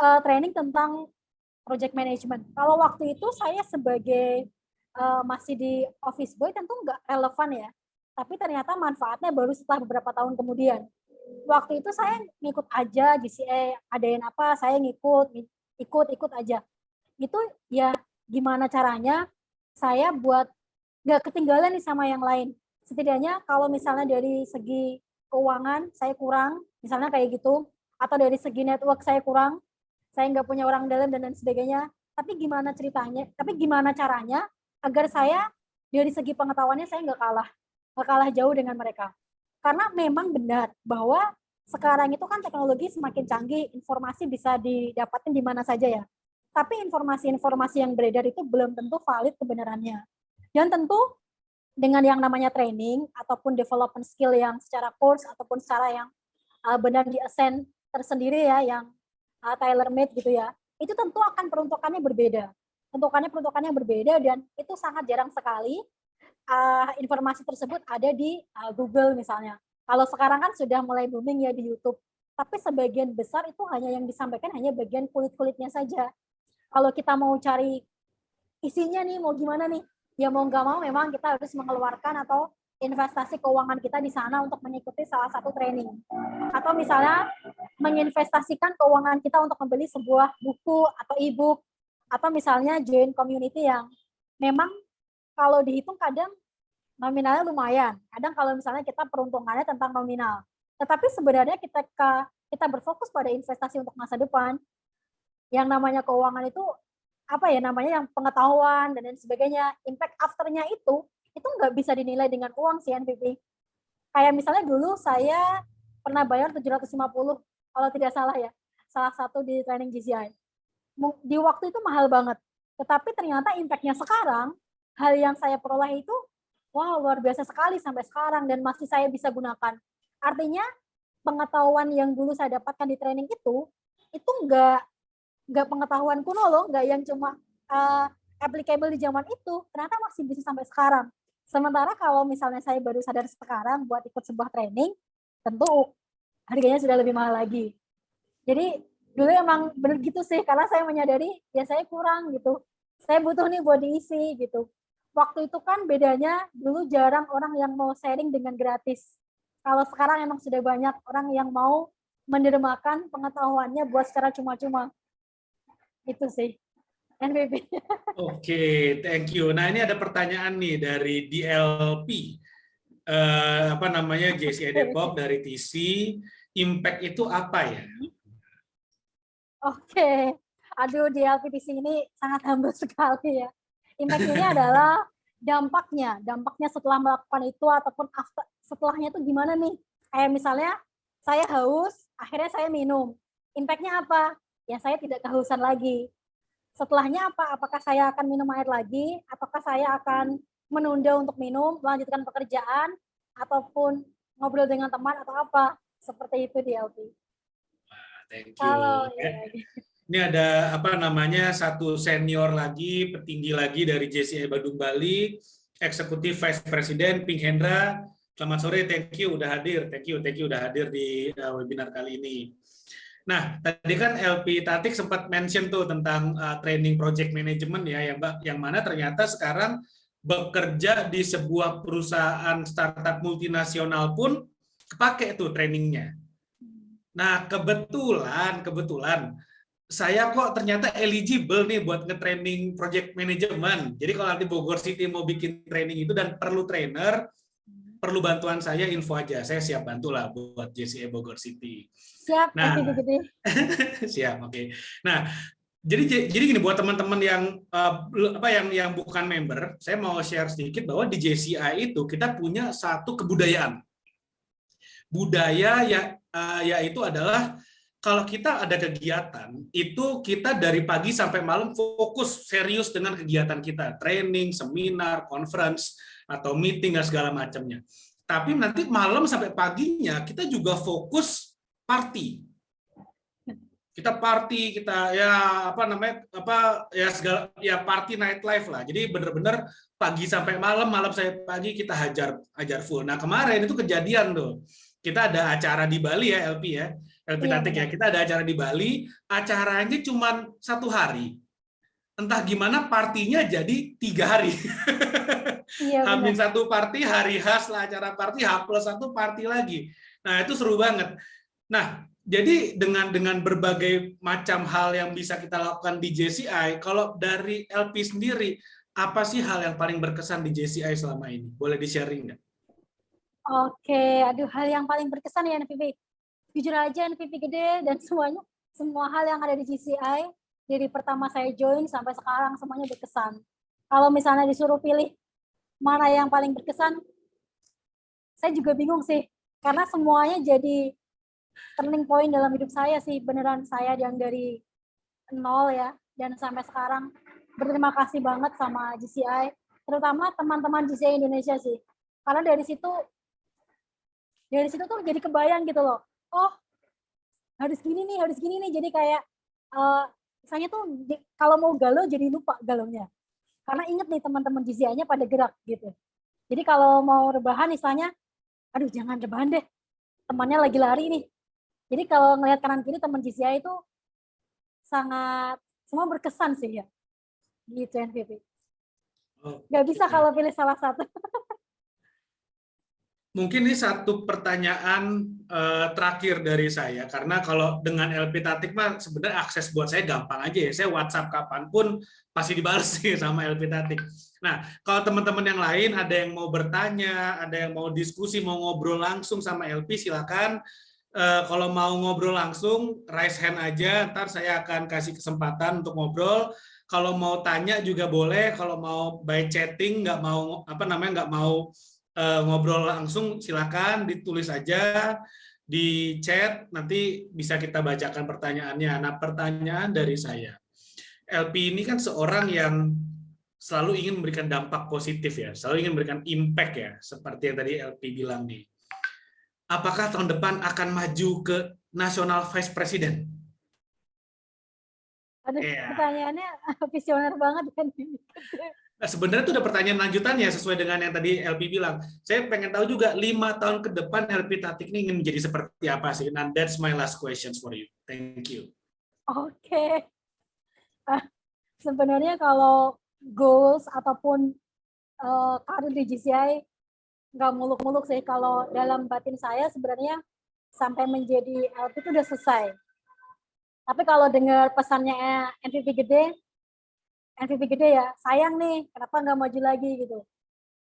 S2: training tentang project management. Kalau waktu itu saya sebagai masih di office boy tentu nggak relevan ya. Tapi ternyata manfaatnya baru setelah beberapa tahun kemudian. Waktu itu saya ngikut aja GCA, adain apa, saya ikut aja. Itu ya gimana caranya saya buat nggak ketinggalan nih sama yang lain. Setidaknya kalau misalnya dari segi keuangan saya kurang, misalnya kayak gitu, atau dari segi network saya kurang, saya nggak punya orang dalam dan lain sebagainya. Tapi gimana caranya agar saya dari segi pengetahuannya saya nggak kalah jauh dengan mereka. Karena memang benar bahwa sekarang itu kan teknologi semakin canggih, informasi bisa didapatkan di mana saja ya. Tapi informasi-informasi yang beredar itu belum tentu valid kebenarannya. Dan tentu dengan yang namanya training ataupun development skill yang secara course ataupun secara yang benar di-assign tersendiri ya, yang tailor-made gitu ya, itu tentu akan peruntukannya berbeda. Peruntukannya berbeda dan itu sangat jarang sekali informasi tersebut ada di Google misalnya. Kalau sekarang kan sudah mulai booming ya di YouTube. Tapi sebagian besar itu hanya yang disampaikan hanya bagian kulit-kulitnya saja. Kalau kita mau cari isinya nih, mau gimana nih, ya mau nggak mau memang kita harus mengeluarkan atau investasi keuangan kita di sana untuk mengikuti salah satu training. Atau misalnya menginvestasikan keuangan kita untuk membeli sebuah buku atau e-book, atau misalnya join community yang memang kalau dihitung kadang nominalnya lumayan. Kadang kalau misalnya kita peruntungannya tentang nominal. Tetapi sebenarnya kita berfokus pada investasi untuk masa depan, yang namanya keuangan itu apa ya namanya, yang pengetahuan dan lain sebagainya, impact afternya itu nggak bisa dinilai dengan uang sih NPP. Kayak misalnya dulu saya pernah bayar 750 kalau tidak salah ya, salah satu di training GCI. Di waktu itu mahal banget, tetapi ternyata impact-nya sekarang, hal yang saya peroleh itu wow, luar biasa sekali sampai sekarang dan masih saya bisa gunakan. Artinya pengetahuan yang dulu saya dapatkan di training itu nggak pengetahuan kuno loh, nggak yang cuma applicable di zaman itu, ternyata masih bisa sampai sekarang. Sementara kalau misalnya saya baru sadar sekarang buat ikut sebuah training, tentu harganya sudah lebih mahal lagi. Jadi dulu emang bener gitu sih, karena saya menyadari ya saya kurang gitu. Saya butuh nih buat diisi gitu. waktu itu kan bedanya dulu jarang orang yang mau sharing dengan gratis. Kalau sekarang emang sudah banyak orang yang mau mendermakan pengetahuannya buat secara cuma-cuma. Itu sih, NPP.
S1: Oke, thank you. Nah, ini ada pertanyaan nih dari DLP. Apa namanya, JCI Depok dari TC. Impact itu apa ya?
S2: Oke, aduh di LPTC ini sangat humble sekali ya. Impact ini adalah dampaknya setelah melakukan itu ataupun setelahnya itu gimana nih? Kayak misalnya saya haus, akhirnya saya minum. Impact-nya apa? Ya saya tidak kehausan lagi. Setelahnya apa? Apakah saya akan minum air lagi? Ataukah saya akan menunda untuk minum, melanjutkan pekerjaan, ataupun ngobrol dengan teman atau apa? Seperti itu di LP.
S1: Thank you.
S2: Kalau ya.
S1: Ini ada apa namanya, satu senior lagi, petinggi lagi dari JCI Badung Bali, Eksekutif Vice President Pink Hendra. Selamat sore, thank you udah hadir, thank you udah hadir di webinar kali ini. Nah, tadi kan LP Tatik sempat mention tuh tentang training project management ya, yang mana ternyata sekarang bekerja di sebuah perusahaan startup multinasional pun kepake tuh trainingnya. Nah, kebetulan saya kok ternyata eligible nih buat nge-training project management. Jadi kalau nanti Bogor City mau bikin training itu dan perlu trainer, perlu bantuan saya, info aja. Saya siap bantulah buat JCI Bogor City.
S2: Siap,
S1: Nah, siap, oke. Nah, jadi gini, buat teman-teman yang bukan member, saya mau share sedikit bahwa di JCI itu kita punya satu kebudayaan. Budaya yaitu adalah kalau kita ada kegiatan, itu kita dari pagi sampai malam fokus serius dengan kegiatan kita, training, seminar, conference, atau meeting dan segala macamnya. Tapi nanti malam sampai paginya kita juga fokus party. Kita party, kita segala party night life lah. Jadi benar-benar pagi sampai malam, malam sampai pagi kita hajar full. Nah, kemarin itu kejadian tuh. Kita ada acara di Bali ya, LP ya. LP Tatik ya. Kita ada acara di Bali, acaranya cuma 1 hari. Entah gimana partinya jadi 3 hari.
S2: Iya,
S1: Hamin 1 party, hari khas lah acara party, H+1 party lagi. Nah, itu seru banget. Nah, jadi dengan berbagai macam hal yang bisa kita lakukan di JCI, kalau dari LP sendiri, apa sih hal yang paling berkesan di JCI selama ini? Boleh di-sharing nggak?
S2: Oke, aduh, hal yang paling berkesan ya NPP. Jujur aja NPP gede dan semua hal yang ada di JCI, dari pertama saya join sampai sekarang semuanya berkesan. Kalau misalnya disuruh pilih mana yang paling berkesan, saya juga bingung sih. Karena semuanya jadi turning point dalam hidup saya sih. Beneran saya yang dari nol ya, dan sampai sekarang berterima kasih banget sama JCI. Terutama teman-teman JCI Indonesia sih. Karena dari situ tuh jadi kebayang gitu loh. Oh, harus gini nih. Jadi kayak misalnya tuh kalau mau galau jadi lupa galaunya. Karena inget nih teman-teman JCI-nya pada gerak gitu. Jadi kalau mau rebahan misalnya, aduh jangan rebahan deh, temannya lagi lari nih. Jadi kalau ngelihat kanan kiri teman JCI itu sangat semua berkesan sih ya. Gitu NPP. Nggak bisa kalau pilih salah satu.
S1: Mungkin ini satu pertanyaan terakhir dari saya, karena kalau dengan LP Tatik mah sebenarnya akses buat saya gampang aja ya, saya WhatsApp kapanpun pasti dibalas sih sama LP Tatik. Nah, kalau teman-teman yang lain ada yang mau bertanya, ada yang mau diskusi, mau ngobrol langsung sama LP, silakan. Kalau mau ngobrol langsung, raise hand aja, ntar saya akan kasih kesempatan untuk ngobrol. Kalau mau tanya juga boleh, kalau mau by chatting, nggak mau ngobrol langsung, silakan ditulis aja di chat, nanti bisa kita bacakan pertanyaannya. Nah, pertanyaan dari saya, LP ini kan seorang yang selalu ingin memberikan dampak positif ya, selalu ingin memberikan impact ya, seperti yang tadi LP bilang nih. Apakah tahun depan akan maju ke National Vice President?
S2: Aduh, pertanyaannya visioner banget kan.
S1: Nah, sebenarnya itu udah pertanyaan lanjutannya sesuai dengan yang tadi LP bilang. Saya pengen tahu juga 5 tahun ke depan LP Tatik ini ingin menjadi seperti apa sih? Nah, that's my last questions for you. Thank you.
S2: Oke. Sebenarnya kalau goals ataupun karir di GCI nggak muluk-muluk sih. Kalau dalam batin saya sebenarnya sampai menjadi LP itu udah selesai. Tapi kalau dengar pesannya MVP gede ya, sayang nih, kenapa nggak maju lagi gitu.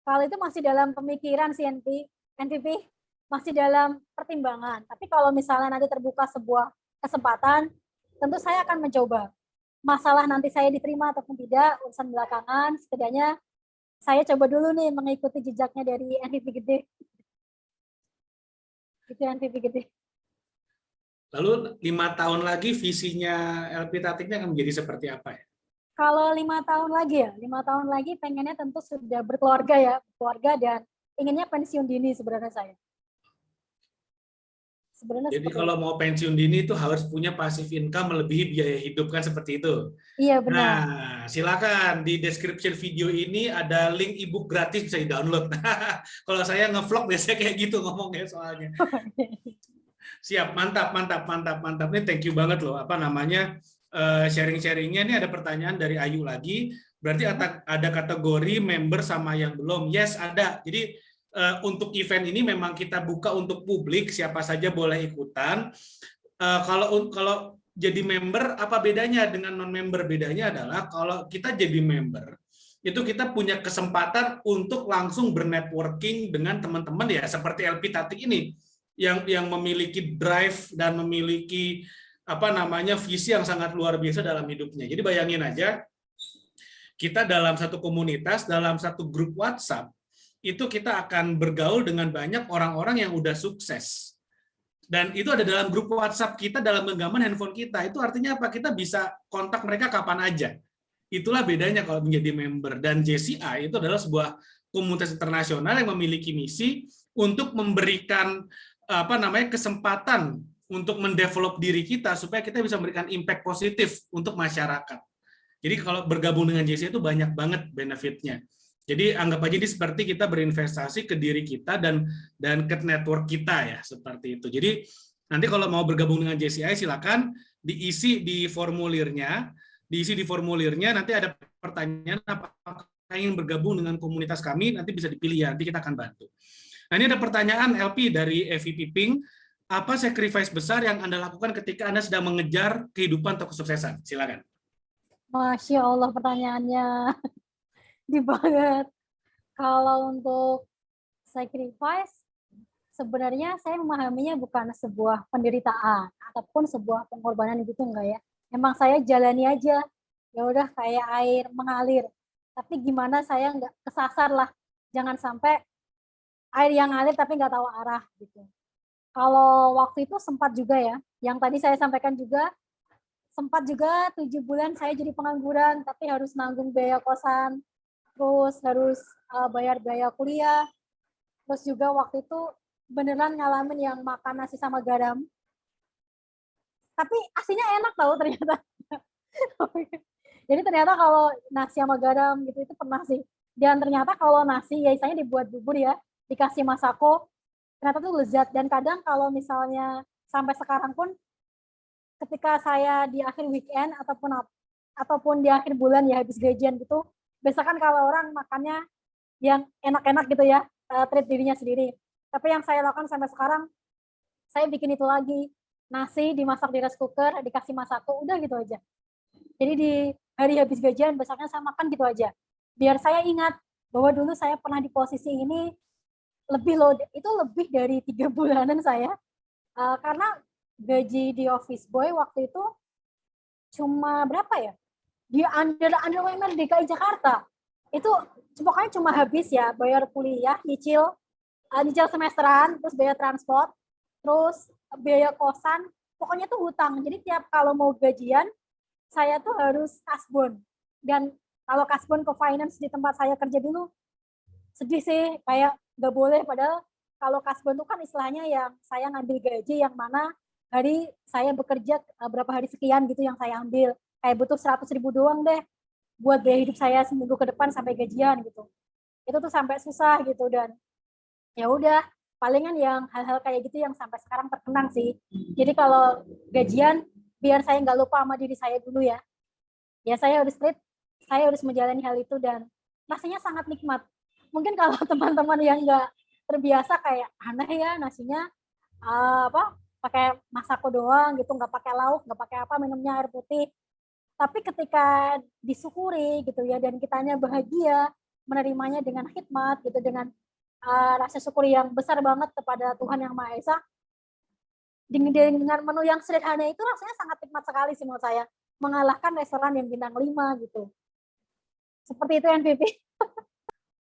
S2: Kalau itu masih dalam pemikiran sih MVP, masih dalam pertimbangan. Tapi kalau misalnya nanti terbuka sebuah kesempatan, tentu saya akan mencoba. Masalah nanti saya diterima ataupun tidak, urusan belakangan, setidaknya saya coba dulu nih mengikuti jejaknya dari MVP gede. Itu MVP gede.
S1: Lalu 5 tahun lagi visinya LP Tatiknya akan menjadi seperti apa ya?
S2: Kalau 5 tahun lagi ya, 5 tahun lagi pengennya tentu sudah berkeluarga ya, keluarga dan inginnya pensiun dini sebenarnya saya. Sebenarnya
S1: Jadi
S2: seperti
S1: kalau
S2: itu.
S1: mau pensiun dini itu harus punya passive income melebihi biaya hidup kan seperti itu.
S2: Iya benar.
S1: Nah, silakan di description video ini ada link ebook gratis bisa di-download. Kalau saya ngevlog biasanya kayak gitu ngomongnya soalnya. Siap, mantap, mantap, mantap, mantap. Ini thank you banget loh. Apa namanya sharing-sharingnya. Ini ada pertanyaan dari Ayu lagi. Berarti ada kategori member sama yang belum. Yes, ada. Jadi untuk event ini memang kita buka untuk publik, siapa saja boleh ikutan. Kalau jadi member, apa bedanya dengan non-member? Bedanya adalah kalau kita jadi member, itu kita punya kesempatan untuk langsung bernetworking dengan teman-teman ya, seperti LP Tatik ini, yang memiliki drive dan memiliki visi yang sangat luar biasa dalam hidupnya. Jadi bayangin aja, kita dalam satu komunitas, dalam satu grup WhatsApp, itu kita akan bergaul dengan banyak orang-orang yang udah sukses. Dan itu ada dalam grup WhatsApp kita, dalam genggaman handphone kita. Itu artinya apa? Kita bisa kontak mereka kapan aja. Itulah bedanya kalau menjadi member. Dan JCI itu adalah sebuah komunitas internasional yang memiliki misi untuk memberikan kesempatan untuk mendevelop diri kita supaya kita bisa memberikan impact positif untuk masyarakat. Jadi kalau bergabung dengan JCI itu banyak banget benefitnya. Jadi anggap aja ini seperti kita berinvestasi ke diri kita dan ke network kita ya, seperti itu. Jadi nanti kalau mau bergabung dengan JCI silakan diisi di formulirnya. Nanti ada pertanyaan apakah ingin bergabung dengan komunitas kami, nanti bisa dipilih ya, nanti kita akan bantu. Nah, ini ada pertanyaan LP dari Evi Piping. Apa sacrifice besar yang Anda lakukan ketika Anda sedang mengejar kehidupan atau kesuksesan? Silakan.
S2: Masya Allah pertanyaannya. Di banget. Kalau untuk sacrifice, sebenarnya saya memahaminya bukan sebuah penderitaan ataupun sebuah pengorbanan gitu enggak ya. Emang saya jalani aja. Ya udah kayak air mengalir. Tapi gimana saya nggak kesasar lah. Jangan sampai air yang ngalir tapi nggak tahu arah gitu. Kalau waktu itu sempat juga ya, yang tadi saya sampaikan juga, sempat juga 7 bulan saya jadi pengangguran, tapi harus nanggung biaya kosan, terus harus bayar biaya kuliah, terus juga waktu itu beneran ngalamin yang makan nasi sama garam. Tapi aslinya enak tau ternyata. Jadi ternyata kalau nasi sama garam gitu itu pernah sih. Dan ternyata kalau nasi ya istilahnya dibuat bubur ya, dikasih masako, ternyata tuh lezat. Dan kadang kalau misalnya sampai sekarang pun ketika saya di akhir weekend ataupun di akhir bulan ya habis gajian gitu, biasakan kalau orang makannya yang enak-enak gitu ya, treat dirinya sendiri. Tapi yang saya lakukan sampai sekarang, saya bikin itu lagi. Nasi dimasak di rice cooker, dikasih masako, udah gitu aja. Jadi di hari habis gajian, besoknya saya makan gitu aja. Biar saya ingat bahwa dulu saya pernah di posisi ini, itu lebih dari 3 bulanan saya. Karena gaji di office boy waktu itu cuma berapa ya? Di under UMR DKI Jakarta itu pokoknya cuma habis ya bayar kuliah, nyicil semesteran, terus biaya transport, terus biaya kosan, pokoknya tuh hutang. Jadi tiap kalau mau gajian saya tuh harus kasbon. Dan kalau kasbon ke finance di tempat saya kerja dulu sedih sih, kayak nggak boleh, padahal kalau kasbon itu kan istilahnya yang saya ngambil gaji yang mana hari saya bekerja berapa hari sekian gitu yang saya ambil. Kayak butuh 100.000 doang deh buat biaya hidup saya seminggu ke depan sampai gajian gitu. Itu tuh sampai susah gitu. Dan ya udah palingan yang hal-hal kayak gitu yang sampai sekarang terkenang sih. Jadi kalau gajian biar saya nggak lupa sama diri saya dulu ya. Ya saya harus menjalani hal itu dan rasanya sangat nikmat. mungkin kalau teman-teman yang nggak terbiasa kayak aneh ya nasinya pakai masako doang gitu, nggak pakai lauk, nggak pakai apa, minumnya air putih. Tapi ketika disyukuri gitu ya dan kitanya bahagia menerimanya dengan hikmat gitu, dengan rasa syukur yang besar banget kepada Tuhan Yang Maha Esa, dengan menu yang sederhana itu rasanya sangat nikmat sekali sih menurut saya, mengalahkan restoran yang bintang 5 gitu. Seperti itu NPP.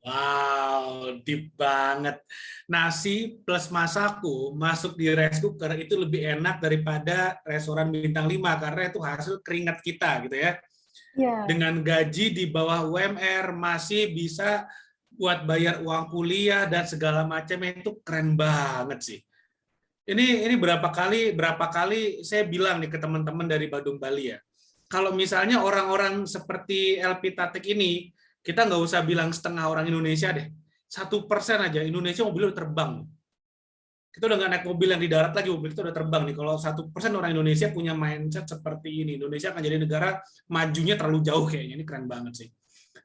S1: Wow, deep banget. Nasi plus masako masuk di rice cooker itu lebih enak daripada restoran bintang 5 karena itu hasil keringat kita gitu ya.
S2: Yeah.
S1: Dengan gaji di bawah UMR masih bisa buat bayar uang kuliah dan segala macam, itu keren banget sih. Ini berapa kali saya bilang nih ke teman-teman dari Badung Bali ya. Kalau misalnya orang-orang seperti LP Tatik ini, kita nggak usah bilang setengah orang Indonesia deh. 1% aja Indonesia mobil udah terbang. Kita udah nggak naik mobil yang di darat lagi, mobil kita udah terbang nih. Kalau 1% orang Indonesia punya mindset seperti ini, Indonesia akan jadi negara majunya terlalu jauh kayaknya. Ini keren banget sih.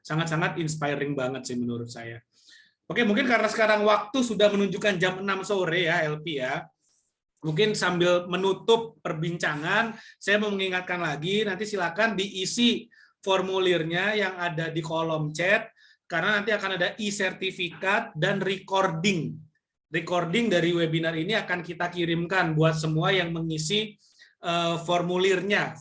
S1: Sangat-sangat inspiring banget sih menurut saya. Oke, mungkin karena sekarang waktu sudah menunjukkan jam 6 sore ya, LP ya. Mungkin sambil menutup perbincangan, saya mau mengingatkan lagi, nanti silakan diisi formulirnya yang ada di kolom chat, karena nanti akan ada e-sertifikat dan recording. Recording dari webinar ini akan kita kirimkan buat semua yang mengisi formulirnya.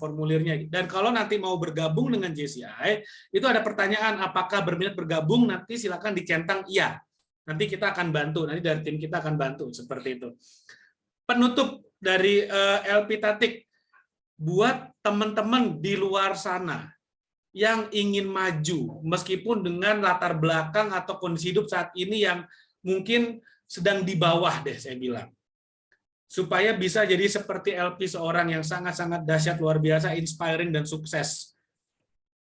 S1: Dan kalau nanti mau bergabung dengan JCI, itu ada pertanyaan, apakah berminat bergabung, nanti silakan dicentang iya. Nanti kita akan bantu, nanti dari tim kita akan bantu, seperti itu. Penutup dari LP Tatik, buat teman-teman di luar sana yang ingin maju, meskipun dengan latar belakang atau kondisi hidup saat ini yang mungkin sedang di bawah deh, saya bilang. Supaya bisa jadi seperti LP, seorang yang sangat-sangat dahsyat, luar biasa, inspiring, dan sukses.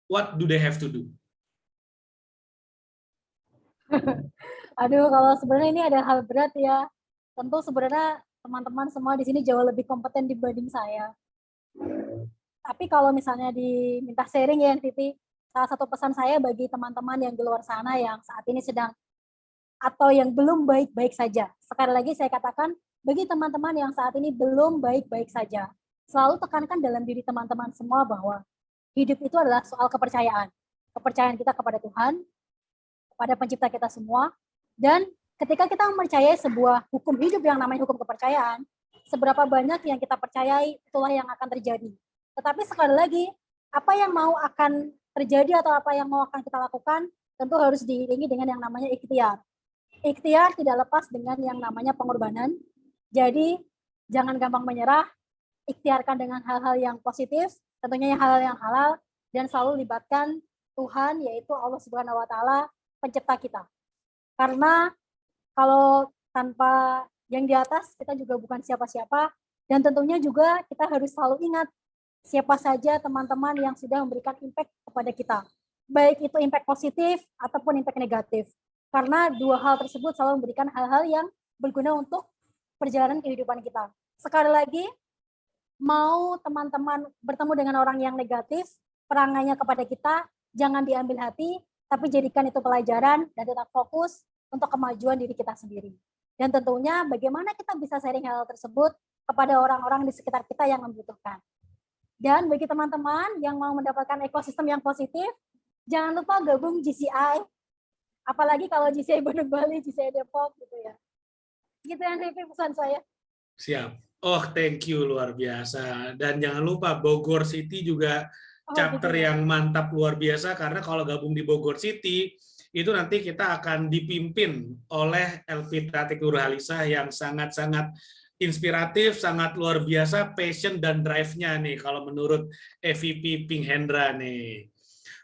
S1: What do they have to do?
S2: Aduh, kalau sebenarnya ini ada hal berat ya. Tentu sebenarnya teman-teman semua di sini jauh lebih kompeten dibanding saya. Tapi kalau misalnya diminta sharing ya NPP, salah satu pesan saya bagi teman-teman yang di luar sana yang saat ini sedang atau yang belum baik-baik saja. Sekali lagi saya katakan, bagi teman-teman yang saat ini belum baik-baik saja, selalu tekankan dalam diri teman-teman semua bahwa hidup itu adalah soal kepercayaan. Kepercayaan kita kepada Tuhan, kepada pencipta kita semua, dan ketika kita mempercayai sebuah hukum hidup yang namanya hukum kepercayaan, seberapa banyak yang kita percayai, itulah yang akan terjadi. Tetapi sekali lagi, apa yang mau akan terjadi atau apa yang mau akan kita lakukan, tentu harus diiringi dengan yang namanya ikhtiar. Ikhtiar tidak lepas dengan yang namanya pengorbanan. Jadi, jangan gampang menyerah, ikhtiarkan dengan hal-hal yang positif, tentunya hal-hal yang halal, dan selalu libatkan Tuhan, yaitu Allah Subhanahu wa Ta'ala, pencipta kita. Karena kalau tanpa yang di atas, kita juga bukan siapa-siapa, dan tentunya juga kita harus selalu ingat siapa saja teman-teman yang sudah memberikan impact kepada kita. Baik itu impact positif ataupun impact negatif. Karena dua hal tersebut selalu memberikan hal-hal yang berguna untuk perjalanan kehidupan kita. Sekali lagi, mau teman-teman bertemu dengan orang yang negatif, perangainya kepada kita, jangan diambil hati, tapi jadikan itu pelajaran dan tetap fokus untuk kemajuan diri kita sendiri. Dan tentunya bagaimana kita bisa sharing hal tersebut kepada orang-orang di sekitar kita yang membutuhkan. Dan bagi teman-teman yang mau mendapatkan ekosistem yang positif, jangan lupa gabung GCI. Apalagi kalau GCI Badung Bali, GCI Depok gitu ya. Gitu yang pesan saya.
S1: Siap. Oh, thank you, luar biasa. Dan jangan lupa Bogor City juga chapter yang mantap luar biasa, karena kalau gabung di Bogor City, itu nanti kita akan dipimpin oleh LP Tatik Nurhalisah yang sangat-sangat inspiratif, sangat luar biasa, passion dan drive-nya nih kalau menurut EVP Pink Hendra nih.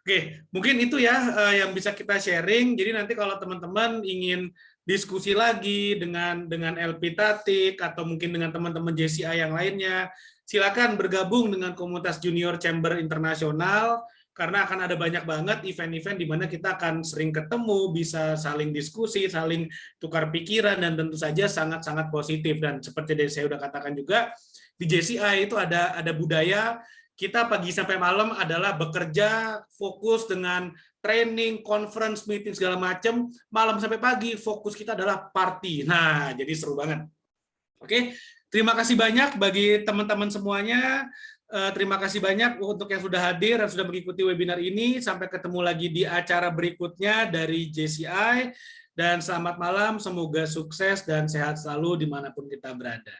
S1: Oke, mungkin itu ya yang bisa kita sharing. Jadi nanti kalau teman-teman ingin diskusi lagi dengan LP Tatik atau mungkin dengan teman-teman JCI yang lainnya, silakan bergabung dengan komunitas Junior Chamber Internasional, karena akan ada banyak banget event-event di mana kita akan sering ketemu, bisa saling diskusi, saling tukar pikiran, dan tentu saja sangat-sangat positif. Dan seperti yang saya sudah katakan juga, di JCI itu ada budaya kita pagi sampai malam adalah bekerja fokus dengan training, conference, meeting segala macam, malam sampai pagi fokus kita adalah party. Nah, jadi seru banget. Oke, terima kasih banyak bagi teman-teman semuanya. Terima kasih banyak untuk yang sudah hadir dan sudah mengikuti webinar ini. Sampai ketemu lagi di acara berikutnya dari JCI. Dan selamat malam, semoga sukses dan sehat selalu dimanapun kita berada.